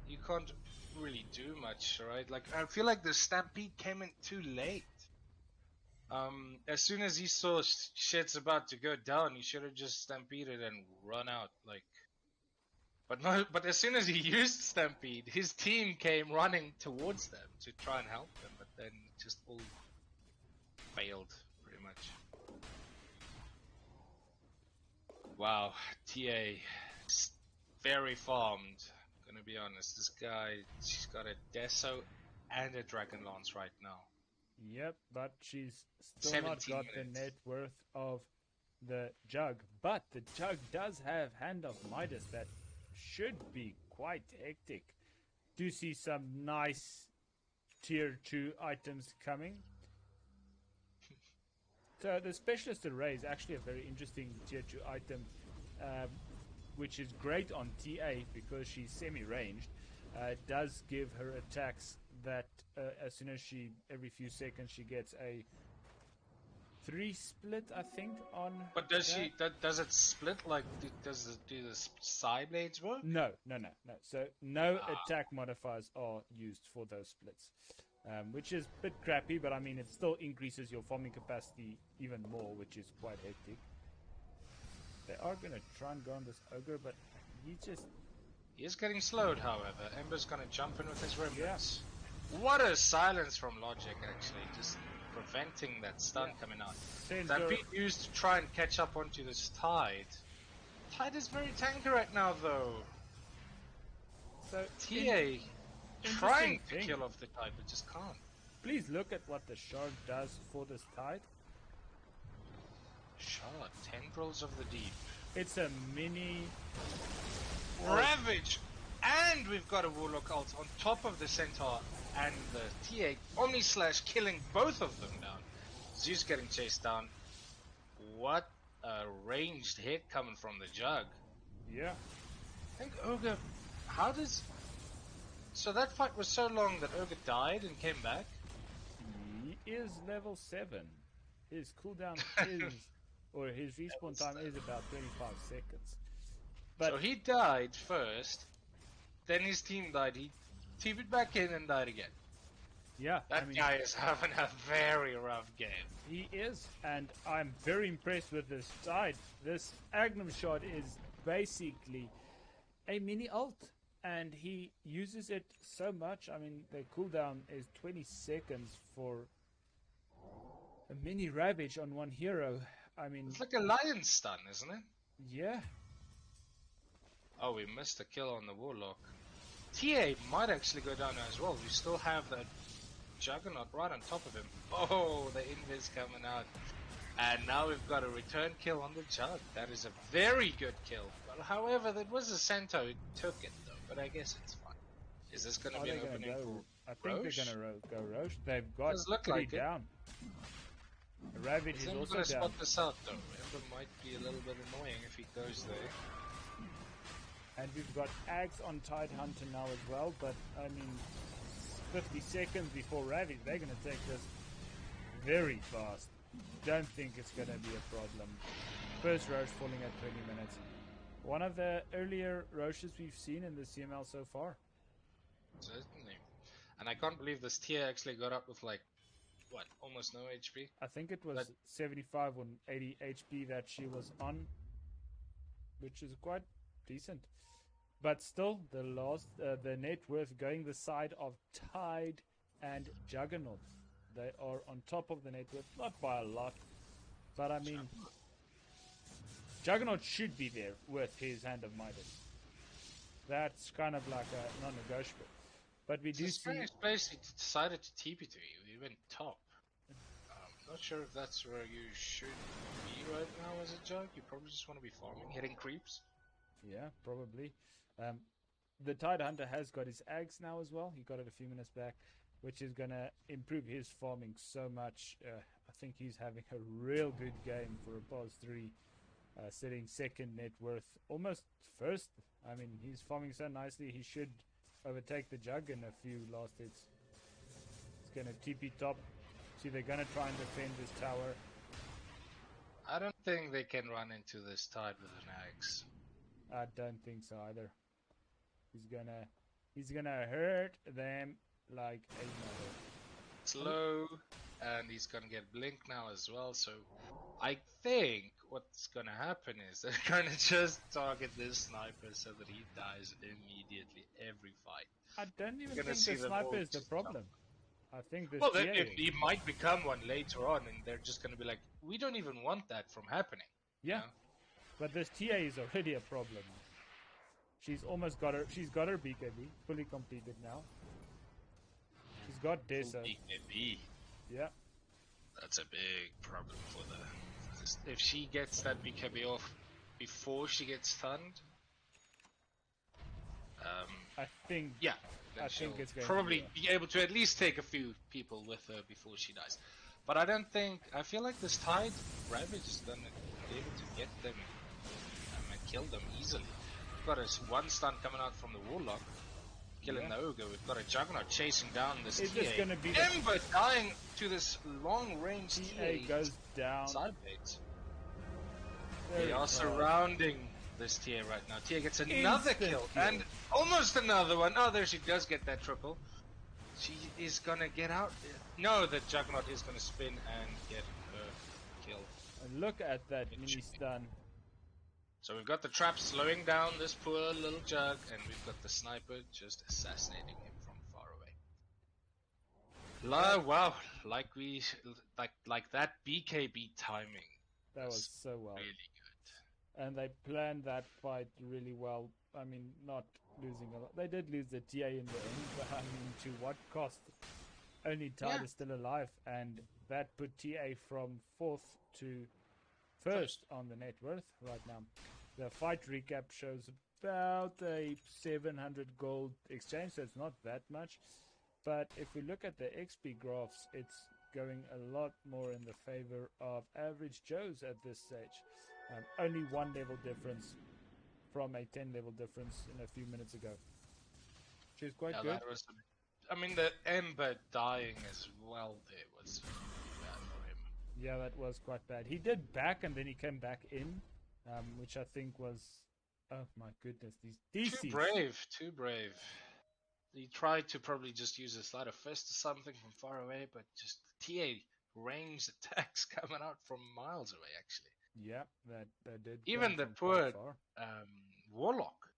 you can't really do much, right? Like, I feel like the Stampede came in too late. As soon as he saw shit's about to go down, he should have just stampeded and run out. Like, but as soon as he used Stampede, his team came running towards them to try and help them, but then just all failed pretty much. Wow, TA very farmed. Gonna be honest, this guy, she's got a Deso and a Dragon Lance right now. Yep, but she's still not got the net worth of the Jug. But the Jug does have Hand of Midas that should be quite hectic. Do see some nice tier 2 items coming. So the Specialist Array is actually a very interesting tier 2 item, which is great on TA because she's semi-ranged. Does give her attacks that as soon as every few seconds she gets a 3 split, I think, on. But does does it split, like, does it do the side blades work? No. So no attack modifiers are used for those splits, which is a bit crappy, but I mean it still increases your farming capacity even more, which is quite hectic. They are going to try and go on this Ogre, but he is getting slowed, however. Ember's going to jump in with his remnants. Yeah. What a silence from Logic, actually, just preventing that stun coming out. Stampede used to try and catch up onto this Tide. Tide is very tanky right now, though. So TA trying to kill off the Tide, but just can't. Please look at what the Shard does for this Tide. Shard, Tendrils of the Deep. It's a mini Ravage, and we've got a Warlock ult on top of the Centaur and the TA Omni Slash killing both of them down. Zeus getting chased down. What a ranged hit coming from the Jug. Yeah. I think Ogre, so that fight was so long that Ogre died and came back? He is level 7. His cooldown is, or his respawn time is about 25 seconds. But so he died first, then his team died, he TV'd back in and died again. Yeah. That guy is having a very rough game. He is, and I'm very impressed with this Tide. This Agnum Shot is basically a mini ult, and he uses it so much. I mean, the cooldown is 20 seconds for a mini Ravage on one hero. I mean, it's like a lion stun, isn't it? Yeah. Oh, we missed a kill on the Warlock. TA might actually go down as well. We still have that Juggernaut right on top of him. Oh, the invis coming out. And now we've got a return kill on the Jug. That is a very good kill. But however, there was a Centaur who took it though. But I guess it's fine. Is this going to be an opening for I think Roche? they're going to go Roche. They've got look 3 like down. Ravage is also down. Spot this out though. Ember might be a little bit annoying if he goes there. And we've got Ags on Tide Hunter now as well, but I mean, 50 seconds before Ravage, they're going to take this very fast. Don't think it's going to be a problem. First Roche falling at 20 minutes. One of the earlier Roches we've seen in the CML so far. Certainly. And I can't believe this tier actually got up with like what, almost no HP. I think it was 75 or 80 HP that she was on, which is quite decent. But still, the net worth going the side of Tide and Juggernaut. They are on top of the net worth, not by a lot, but I mean, Juggernaut should be there with his Hand of Midas. That's kind of like a non-negotiable. But we do see. Strange place he decided to TP to you. He went top. Not sure if that's where you should be right now as a jug. You probably just want to be farming, hitting creeps. Yeah, probably. The Tide Hunter has got his Ags now as well. He got it a few minutes back, which is going to improve his farming so much. I think he's having a real good game for a past 3, sitting second net worth, almost first. I mean, he's farming so nicely. He should overtake the Jug in a few last hits. He's going to TP top. See, they're going to try and defend this tower. I don't think they can run into this Tide with an axe. I don't think so either. He's gonna hurt them like a mother. It's low, and he's gonna get blink now as well. So I think what's gonna happen is they're gonna just target this sniper so that he dies immediately every fight. I don't even think the sniper is the problem. I think this. Well, he might become one later on, and they're just gonna be like, we don't even want that from happening. Yeah, you know? But this TA is already a problem. She's almost got her. She's got her BKB fully completed now. She's got Dessa. BKB. Yeah. That's a big problem for the. If she gets that BKB off before she gets stunned, I think. Yeah. I think it's going probably be able to at least take a few people with her before she dies. But I don't think. I feel like this Tide Ravage is gonna be able to get them and kill them easily. We've got a one stun coming out from the Warlock, killing the Ogre. We've got a Juggernaut chasing down this TA. Is this gonna be Ember dying to this long-range TA. goes down. Side bait. They are surrounding this TA right now. TA gets another kill and almost another one. Oh, there she does get that triple. She is gonna get out. No, the Juggernaut is gonna spin and get her kill. And look at that mini stun. So we've got the trap slowing down this poor little Jug, and we've got the sniper just assassinating him from far away. Wow, like that BKB timing. That was so well. Really good. And they planned that fight really well. I mean, not losing a lot. They did lose the TA in the end, but I mean, to what cost? Only Tide is still alive, and that put TA from 4th to 1st on the net worth right now. The fight recap shows about a 700 gold exchange, so it's not that much. But if we look at the XP graphs, it's going a lot more in the favor of average Joes at this stage. Only 1 level difference from a 10 level difference in a few minutes ago. Which is quite good. I mean, the Ember dying as well there was bad for him. Yeah, that was quite bad. He did back and then he came back in, which I think was... Oh my goodness, these DCs. Too brave. He tried to probably just use a sleight of fist or something from far away, but just TA ranged attacks coming out from miles away, actually. Yeah, that did. Even the poor Warlock.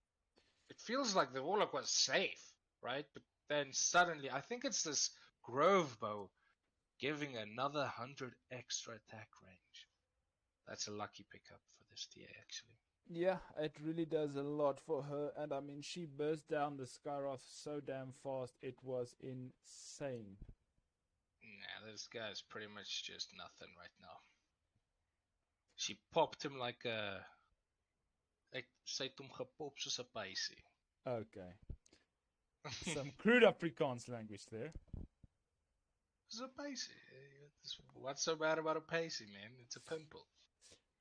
It feels like the Warlock was safe, right? But then suddenly, I think it's this Grove Bow giving another 100 extra attack range. That's a lucky pickup for this TA, actually. Yeah, it really does a lot for her. And I mean, she burst down the Skyroth so damn fast. It was insane. Nah, this guy's pretty much just nothing right now. She popped him like a... Sy het hom gepop soos 'n paisie. Okay. Some crude Afrikaans language there. It's a paisie. What's so bad about a paisie, man? It's a pimple.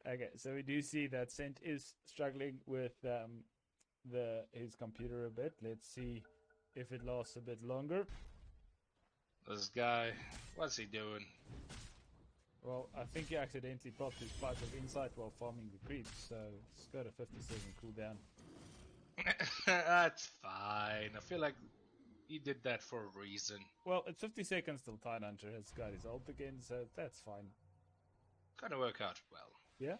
Okay, so we do see that Sent is struggling with his computer a bit. Let's see if it lasts a bit longer. This guy, what's he doing? Well, I think he accidentally popped his Pipe of Insight while farming the creeps, so it's got a 50-second cooldown. That's fine. I feel like He did that for a reason. Well, it's 50 seconds till Tidehunter has got his ult again, so that's fine. Gonna work out well. Yeah?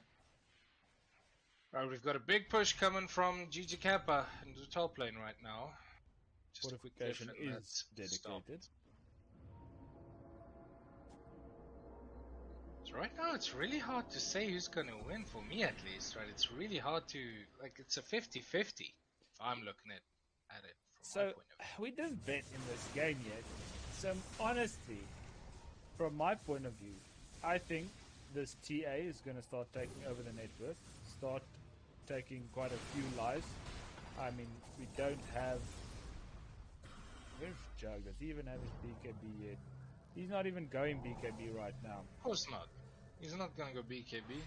Right, we've got a big push coming from GGK into the top lane right now. Just a quick Fortification cliff and is that's dedicated. stopped. So right now it's really hard to say who's gonna win, for me at least, right? It's really hard to, like, it's a 50-50 if I'm looking at it from my So, point of view. we didn't bet in this game yet. So, honestly, from my point of view, I think this TA is going to start taking over the network, start taking quite a few lives. I mean, we don't have... Where's Jug? Does he even have his BKB yet? He's not even going BKB right now. Of course not. He's not gonna go BKB.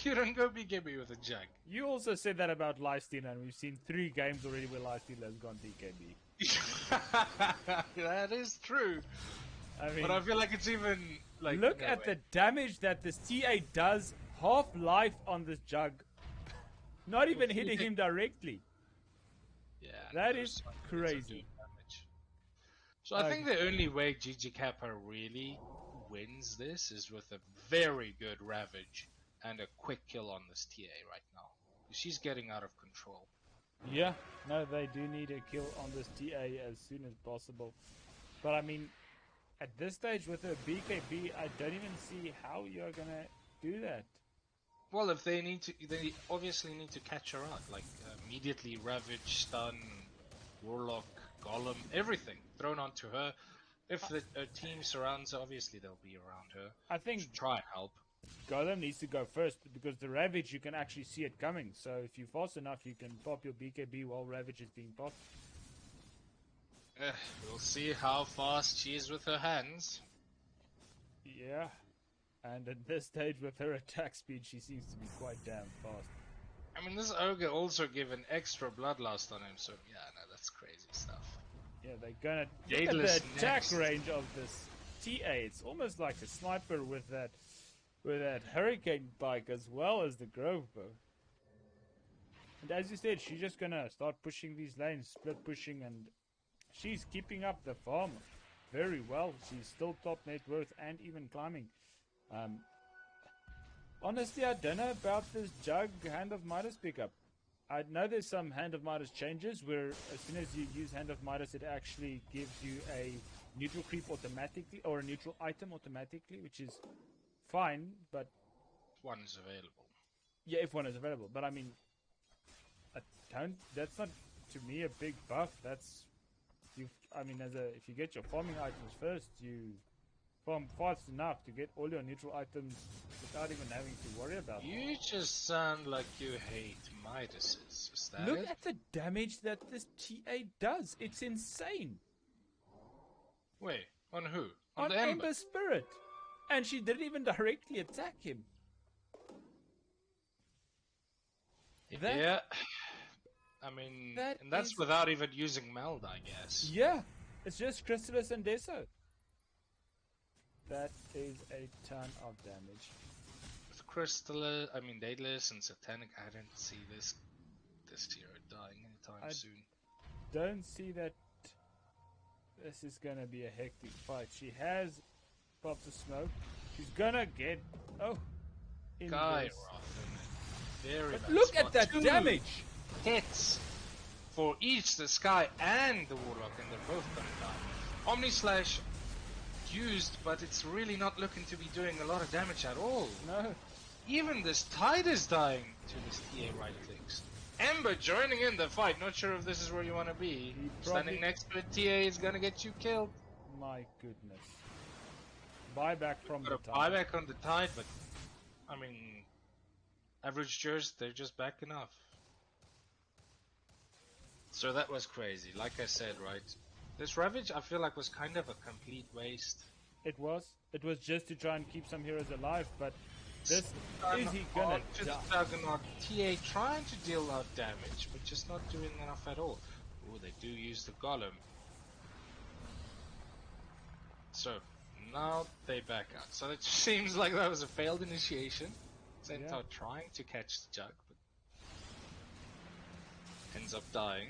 You don't go BKB with a Jug. You also said that about Lifestealer, and we've seen 3 games already where Lifestealer has gone BKB. That is true. I mean, But I feel like it's even like. look at the damage that this TA does. Half life on this Jug. Not even hitting him directly. Yeah, That those is ones crazy. are doing damage. So I think the only way GG Kappa really wins this is with a very good Ravage and a quick kill on this TA right now. She's getting out of control. Yeah, no, they do need a kill on this TA as soon as possible. But I mean, at this stage with a BKB, I don't even see how you're gonna do that. Well, if they need to, they obviously need to catch her out. Like immediately Ravage, Stun, Warlock, Golem, everything thrown onto her. If the team surrounds her, obviously they'll be around her. I think Should try and help. Golem needs to go first because the Ravage, you can actually see it coming. So if you're fast enough, you can pop your BKB while Ravage is being popped. We'll see how fast she is with her hands. Yeah. And at this stage with her attack speed, she seems to be quite damn fast. I mean, this Ogre also given extra bloodlust on him, so yeah, no, that's crazy stuff. Yeah, they're gonna look at the Daedalus attack next. range of this TA. It's almost like a sniper with that hurricane bike as well as the Grove bow. And as you said, she's just gonna start pushing these lanes, split pushing, and she's keeping up the farm very well. She's still top net worth and even climbing. Honestly, I don't know about this Jug Hand of Midas pickup. I know there's some Hand of Midas changes where as soon as you use Hand of Midas, it actually gives you a neutral creep automatically or a neutral item automatically, which is fine, but One is available. yeah, if one is available. But I mean, that's not to me a big buff. That's I mean, if you get your farming items first, you farm fast enough to get all your neutral items without even having to worry about them. You just sound like you hate Midases. Is that Look it? at the damage that this TA does. It's insane. Wait, on who? On the Ember? Ember Spirit. And she didn't even directly attack him. Yeah. I mean, and that's without even using Meld, I guess. Yeah. It's just Chrysalis and Deso. That is a ton of damage. With Daedalus and Satanic, I don't see this hero dying anytime soon. Don't see that this is gonna be a hectic fight. She has popped the smoke. She's gonna get Guy this. Very But bad look spot. at that 2 damage! hits for each the Sky and the Warlock, and they're both gonna die. Omni Slash used, but it's really not looking to be doing a lot of damage at all. No. Even this Tide is dying to this TA right clicks. Ember joining in the fight. Not sure if this is where you want to be. Standing next to a TA is gonna get you killed. My goodness. Buyback from the Tide. Buyback on the Tide, but I mean, average Jers, they're just backing off. So that was crazy. Like I said, right? This Ravage, I feel like, was kind of a complete waste. It was. It was just to try and keep some heroes alive, but this is he gonna die? Juggernaut TA trying to deal out damage, but just not doing enough at all. Oh, they do use the Golem. So, now they back out. So it seems like that was a failed initiation. Centaur trying to catch the Jug, but ends up dying.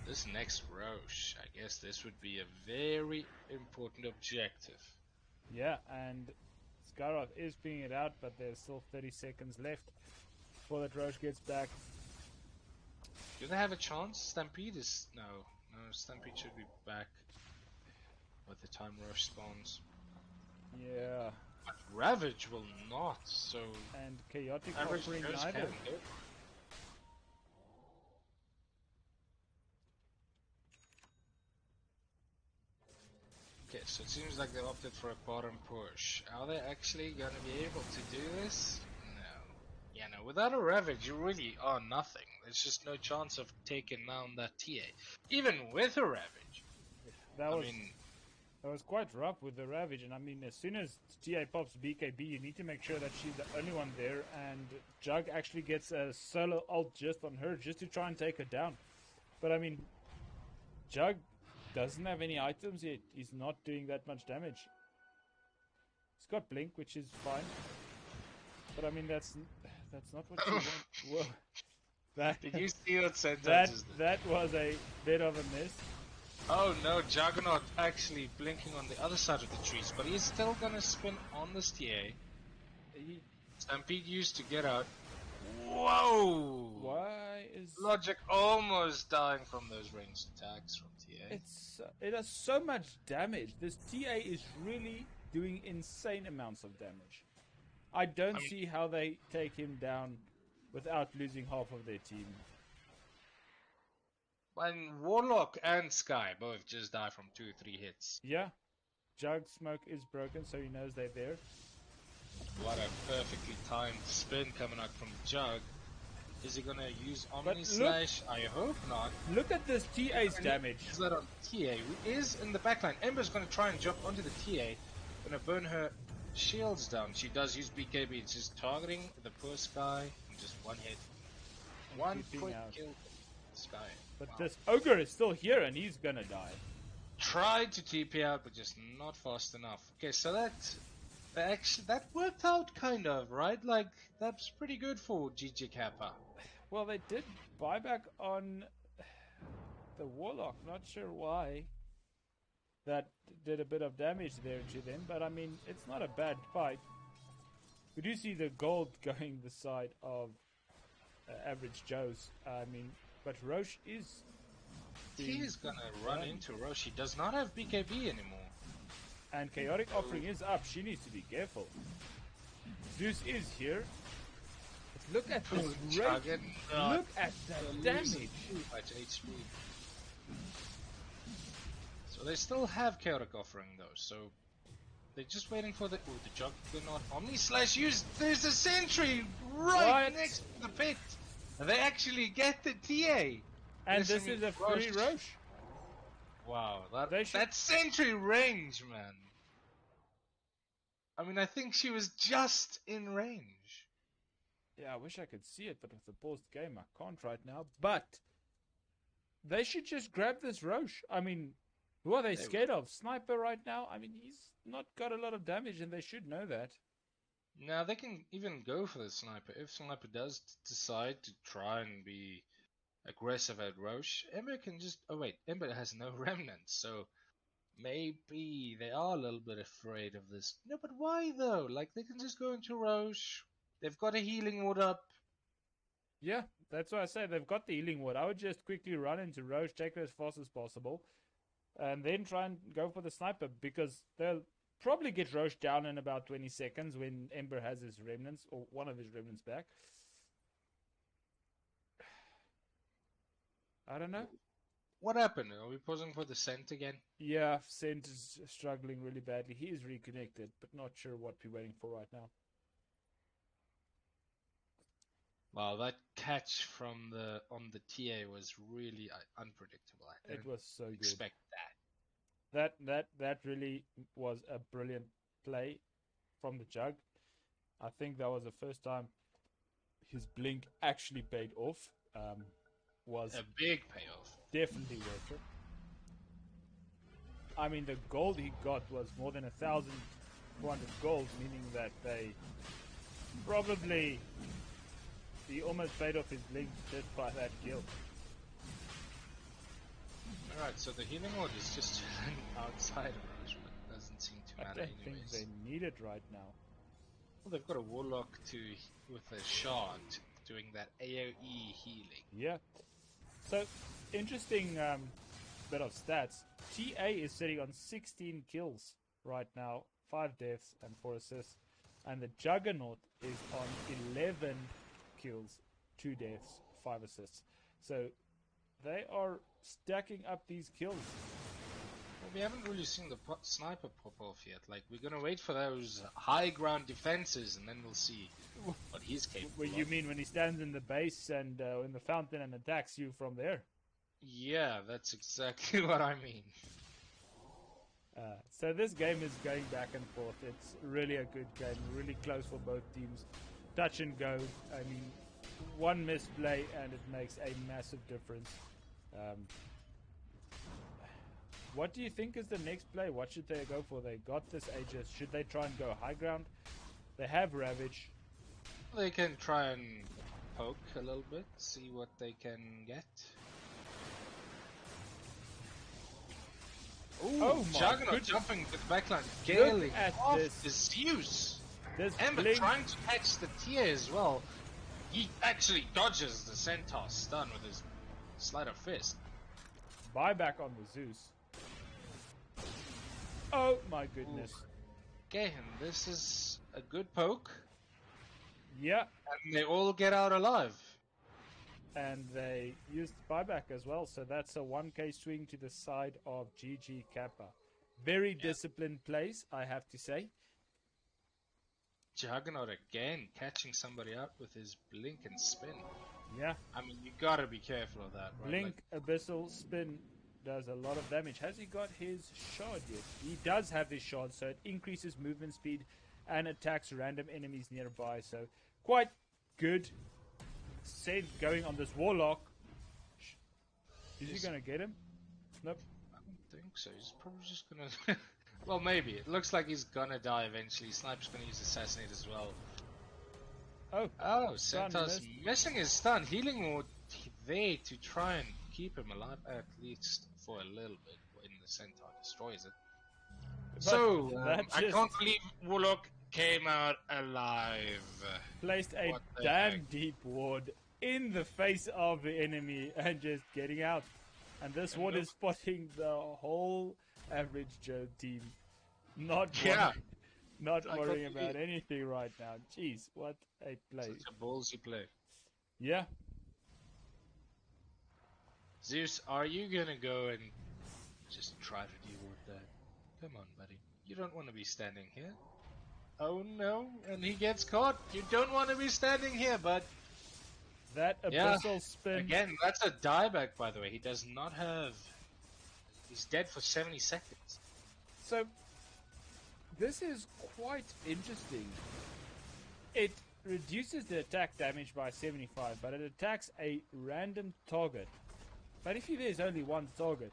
This next Roche, I guess this would be a very important objective. Yeah, and Skyroth is pinging it out, but there's still 30 seconds left before that Roche gets back. Do they have a chance? Stampede is... No, Stampede should be back by the time Roche spawns. Yeah. But Ravage will not, so... And Chaotic Ravage offering goes neither. can go. Okay, so it seems like they opted for a bottom push. Are they actually going to be able to do this? No. Yeah, no, without a Ravage, you really are nothing. There's just no chance of taking down that TA. Even with a Ravage. That was quite rough with the Ravage, and I mean, as soon as TA pops BKB, you need to make sure that she's the only one there, and Jug actually gets a solo ult just on her, just to try and take her down. But I mean, Jug doesn't have any items yet. He's not doing that much damage. He's got Blink, which is fine. But I mean, that's not what you want. Whoa. Did you see that sentence? That was a bit of a miss. Oh no, Juggernaut actually blinking on the other side of the trees, but he's still gonna spin on this TA. Stampede used to get out. Whoa! Why is Logic almost dying from those ranged attacks from TA? it does so much damage. This TA is really doing insane amounts of damage. I don't see how they take him down without losing half of their team. And Warlock and Sky both just die from 2-3 hits. Yeah. Jug smoke is broken, so he knows they're there. What a perfectly timed spin coming out from Jug. Is he gonna use Omni Slash? I hope not. Look at this TA's damage. Is that on TA, who is in the backline. Ember's gonna try and jump onto the TA. Gonna burn her shields down. She does use BKB. It's just targeting the poor Sky and just one hit. One quick kill. Sky. But this ogre is still here and he's gonna die. Tried to TP out, but just not fast enough. Okay, so that worked out kind of, right? Like, that's pretty good for GG Kappa. Well, they did buyback on the Warlock. Not sure why. That did a bit of damage there to them, but I mean, it's not a bad fight. We do see the gold going the side of average Joe's. I mean, but Roche is... He is gonna run into Roche. He does not have BKB anymore. And Chaotic offering is up. She needs to be careful. Zeus is here. But look at this rate. Look at that damage. Much HP. So they still have Chaotic offering though. So they're just waiting for the Juggernaut Omni Slash used. There's a sentry right next to the pit. They actually get the TA. And this is a free Roche. Wow, that sentry range, man. I mean, I think she was just in range. Yeah, I wish I could see it, but with the paused game, I can't right now. But they should just grab this Roche. I mean, who are they scared of? Sniper right now? I mean, he's not got a lot of damage, and they should know that. Now, they can even go for the Sniper. If Sniper does decide to try and be aggressive at Roche, Ember can just... Oh wait, Ember has no remnants, so maybe they are a little bit afraid of this. No, but why though? Like, they can just go into Roche. They've got a healing ward up. Yeah, that's why I say they've got the healing ward. I would just quickly run into Roche, take her as fast as possible, and then try and go for the Sniper, because they'll probably get Roche down in about 20 seconds when Ember has his remnants, or one of his remnants back. I don't know. What happened? Are we pausing for the Scent again? Yeah, Scent is struggling really badly. He is reconnected, but not sure what we're waiting for right now. Wow, that catch from on the TA was really unpredictable. It was so good. Expect that. That really was a brilliant play from the Jug. I think that was the first time his blink actually paid off. Was a big payoff. Definitely worth it. I mean, the gold he got was more than 1,400 gold, meaning that he almost paid off his blink just by that kill. Alright, so the healing ward is just chilling outside of Rush, but it doesn't seem to I matter don't think anyways. they need it right now. Well, they've got a Warlock with a shard doing that AoE healing. Yeah. So, interesting bit of stats. TA is sitting on 16 kills right now, 5 deaths and 4 assists. And the Juggernaut is on 11 kills, 2 deaths, 5 assists. So, they are stacking up these kills. Well, we haven't really seen the sniper pop off yet. Like, we're gonna wait for those high ground defenses, and then we'll see what he's capable What of. you mean when he stands in the base and in the fountain and attacks you from there? Yeah, that's exactly what I mean. So this game is going back and forth. It's really a good game, really close for both teams. Touch and go. I mean, one misplay and it makes a massive difference. What do you think is the next play? What should they go for? They got this Aegis. Should they try and go high ground? They have Ravage. They can try and poke a little bit, see what they can get. Ooh, Oh my Juggernaut goodness. jumping to the backline, scaling at off this. the Zeus. This Ember blink. trying to catch the tier as well. He actually dodges the Centaur stun with his sleight of fist. Buyback on the Zeus. Oh my goodness. Okay, and this is a good poke, Yeah, and they all get out alive. and they used buyback as well, so that's a 1k swing to the side of GG Kappa. Very disciplined plays, I have to say. Juggernaut again catching somebody out with his blink and spin. Yeah, I mean, you gotta be careful of that, right? blink, abyssal, spin does a lot of damage. Has he got his shard yet? He does have his shard, so it increases movement speed and attacks random enemies nearby, so quite good. Said going on this Warlock. Is he gonna get him? Nope. I don't think so. He's probably just gonna. Well, maybe. It looks like he's gonna die eventually. Sniper's gonna use Assassinate as well. Oh, Centaur's missing his stun. Healing Ward there to try and keep him alive, at least for a little bit, when the Centaur destroys it. But So, that I just can't believe Warlock came out alive. placed a What the damn heck? deep ward in the face of the enemy and just getting out. And this ward is spotting the whole average Joe team. Not Yeah. not I worrying completely- about anything right now. Jeez, what a play. Such a ballsy play. Yeah. Zeus, are you gonna go and just try to deal with that? Come on, buddy. You don't want to be standing here. Oh no, and he gets caught. You don't want to be standing here, bud. That Yeah, abyssal spin. Again, that's a dieback, by the way. He does not have... He's dead for 70 seconds. So, this is quite interesting. It reduces the attack damage by 75, but it attacks a random target. But if there's only one target,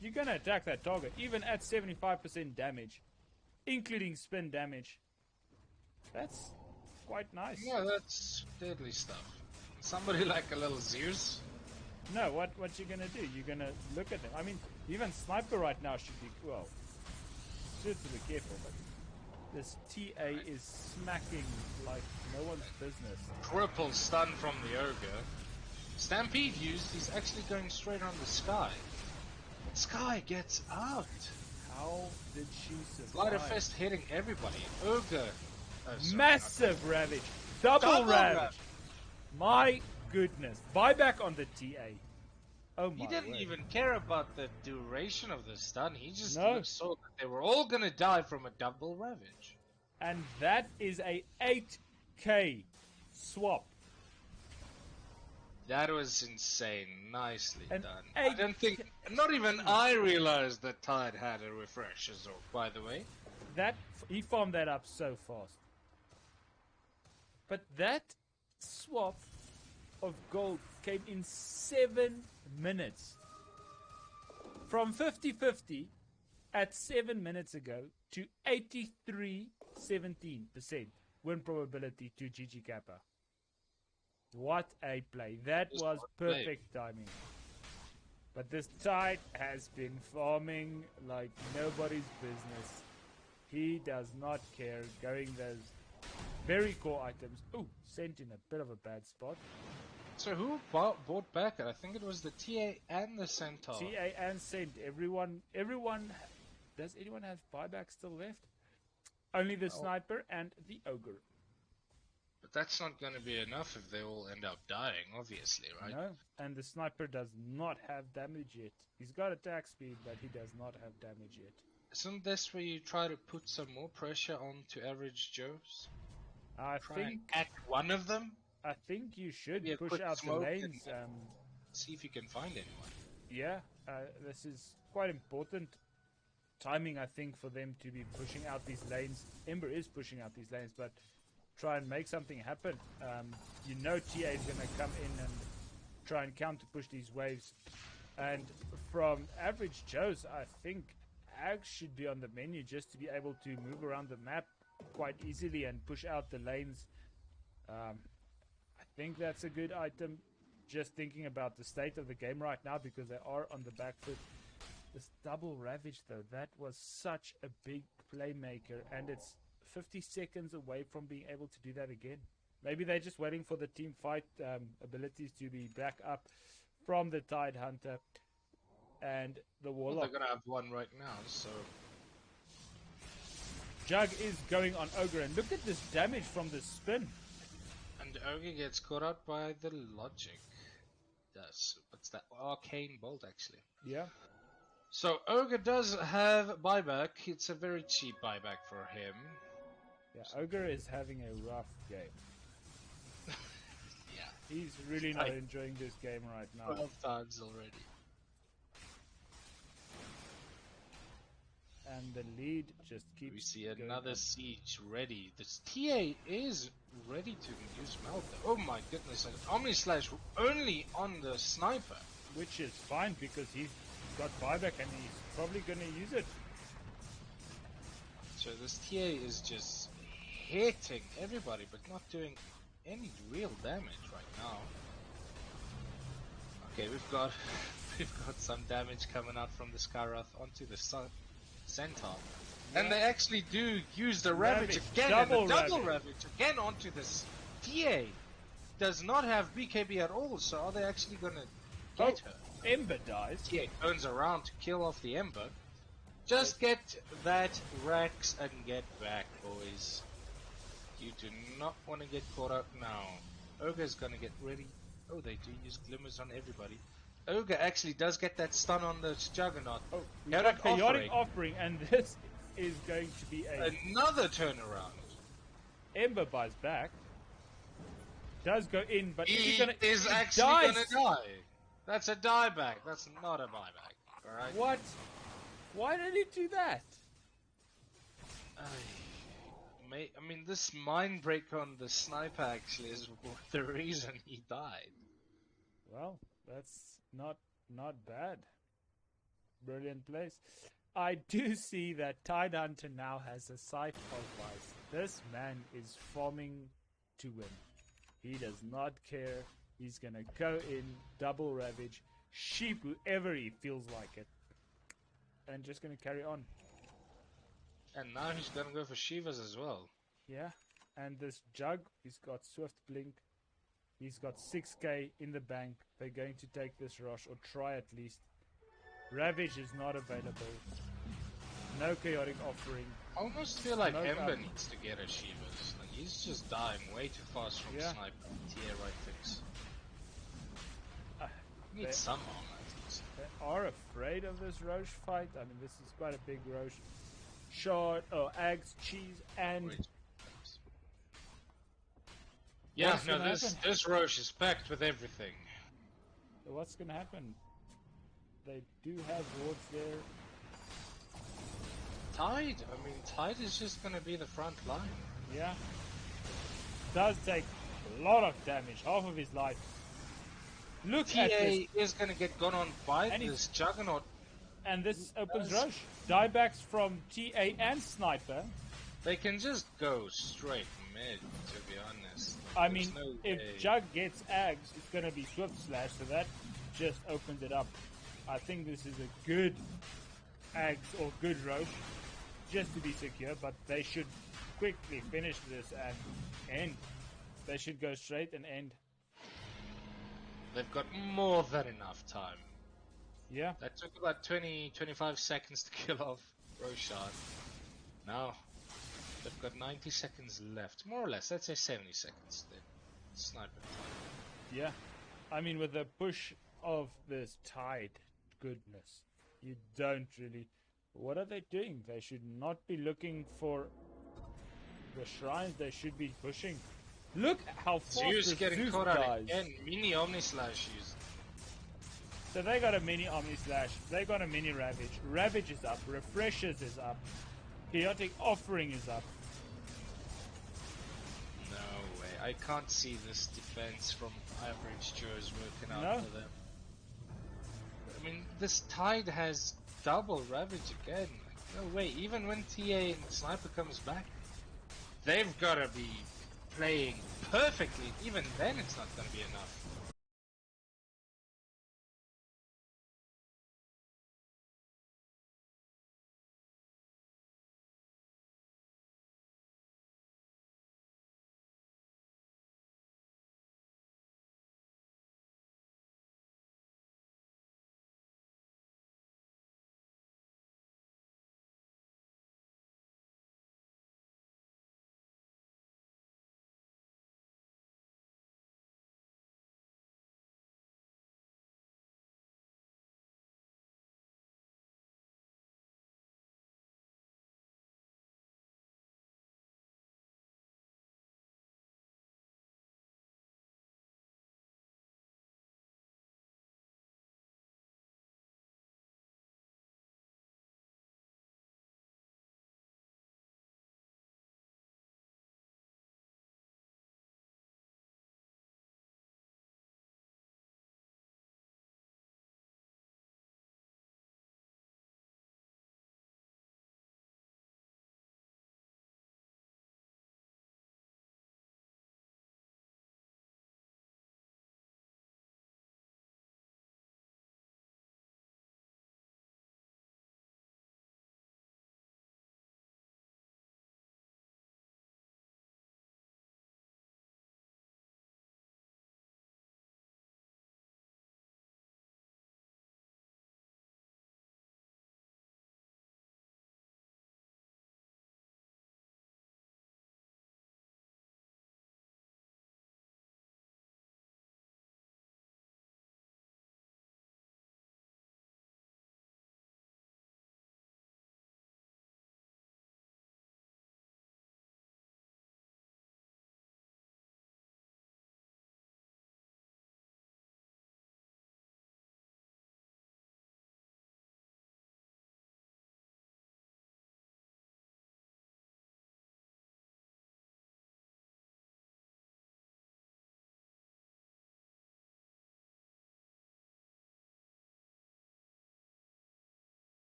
you're going to attack that target, even at 75% damage, including spin damage. That's quite nice. Yeah, that's deadly stuff. Somebody like a little Zeus. No, what you gonna do? You're gonna look at them. I mean, even Sniper right now should be, well, should be careful, but this TA is smacking like no one's business. Triple stun from the Ogre. Stampede used, he's actually going straight on the Sky. Sky gets out. How did she Light of survive? Fist hitting everybody. Ogre. Sorry, Massive ravage. Double ravage. My goodness. Buyback on the TA. Oh my He didn't word. even care about the duration of the stun. He just No. saw that they were all gonna die from a double ravage. And that is a 8k swap. That was insane. Nicely An done. I don't think... Not even I realized that Tide had a refresh as well, by the way. That he farmed that up so fast. But that swap of gold came in 7 minutes. From 50-50 at 7 minutes ago to 83-17% win probability to GG Kappa. What a play. That Just was what a play. perfect timing. But this Tide has been farming like nobody's business. He does not care, going those very core items. Oh, sent in a bit of a bad spot. So who bought back it? I think it was the TA and the Centaur. TA and Cent. Everyone. Does anyone have buyback still left? Only the Sniper and the Ogre. But that's not going to be enough if they all end up dying, obviously, right? No, and the Sniper does not have damage yet. He's got attack speed, but he does not have damage yet. Isn't this where you try to put some more pressure onto average Joes? I think at one of them. I think you should Maybe a push quick out the smoke lanes. See if you can find anyone. Yeah, this is quite important timing, I think, for them to be pushing out these lanes. Ember is pushing out these lanes, but try and make something happen. You know TA is going to come in and try and counter push these waves. And from average Joes, I think Ags should be on the menu just to be able to move around the map quite easily and push out the lanes. I think that's a good item. Just thinking about the state of the game right now, because they are on the back foot. This double Ravage, though, that was such a big playmaker, and it's 50 seconds away from being able to do that again. Maybe they're just waiting for the team fight abilities to be back up from the Tide Hunter and the Warlock. Well, they're going to have one right now, so... Jug is going on Ogre, and look at this damage from the spin. And Ogre gets caught out by the logic. What's that? Arcane Bolt, actually. Yeah. So Ogre does have buyback. It's a very cheap buyback for him. Yeah, Ogre is having a rough game. Yeah. He's really not enjoying this game right now. 12 times already. And the lead just keeps. We see another siege ready. This TA is ready to use Melter. Oh my goodness! An Omni Slash only on the Sniper, which is fine because he's got buyback and he's probably going to use it. So this TA is just hitting everybody, but not doing any real damage right now. Okay, we've got some damage coming out from the Skyrath onto the Centaur. Yeah. And they actually do use the Ravage again, double Ravage again onto this TA. Does not have BKB at all, so are they actually gonna get her? Ember dies. TA turns around to kill off the Ember. Just get that Rex and get back, boys. You do not want to get caught up now. Ogre's gonna get ready. Oh, they do use Glimmers on everybody. Ogre actually does get that stun on the Juggernaut. Oh, we got Chaotic Offering, and this is going to be another turnaround. Ember buys back. Does go in, but he is actually gonna die. That's a dieback. That's not a buyback. Alright? What? Why did he do that? I mean, this mind break on the Sniper actually is the reason he died. Well, that's not bad. Brilliant place. I do see that Tide Hunter now has a sight of Vice. This man is farming to win. He does not care. He's gonna go in, double Ravage, sheep whoever he feels like it, and just gonna carry on. And now he's gonna go for Shivas as well. Yeah, and this Jug, he's got Swift Blink. He's got 6k in the bank. They're going to take this rush, or try at least. Ravage is not available. No Chaotic Offering. I almost feel like Ember needs to get a Shivas. Like, he's just dying way too fast from Sniper. Tier right fix. Need some armor at least. They are afraid of this Roche fight. I mean, this is quite a big Roche. Shard, Ags, Cheese, and... Yeah, no, this Roche is packed with everything. So what's gonna happen? They do have wards there. Tide? I mean, Tide is just gonna be the front line. Yeah. Does take a lot of damage, half of his life. Look TA at this. Is gonna get gone on by this Juggernaut. And this opens Roche. Diebacks from TA and Sniper. They can just go straight mid, to be honest. I mean, if Jug gets Ags, it's gonna be Swift Slash, so that just opens it up. I think this is a good Ags or good Roche just to be secure, but they should quickly finish this and end. They should go straight and end. They've got more than enough time. Yeah. That took about 20-25 seconds to kill off Roshan. Now, they've got 90 seconds left. More or less, let's say 70 seconds then. Sniper time. Yeah. I mean, with the push of this tide, goodness, you don't really... What are they doing? They should not be looking for the shrines. They should be pushing. Look how fast Zeus getting Zeus caught dies. out again. Mini Omni Slash used. So they got a mini Omni Slash. They got a mini Ravage. Ravage is up. Refreshers is up. Chaotic Offering is up. No way. I can't see this defense from average Joes working out for them. I mean, this Tide has double Ravage again. Like, no way. Even when TA and Sniper comes back, they've got to be playing perfectly. Even then, it's not going to be enough.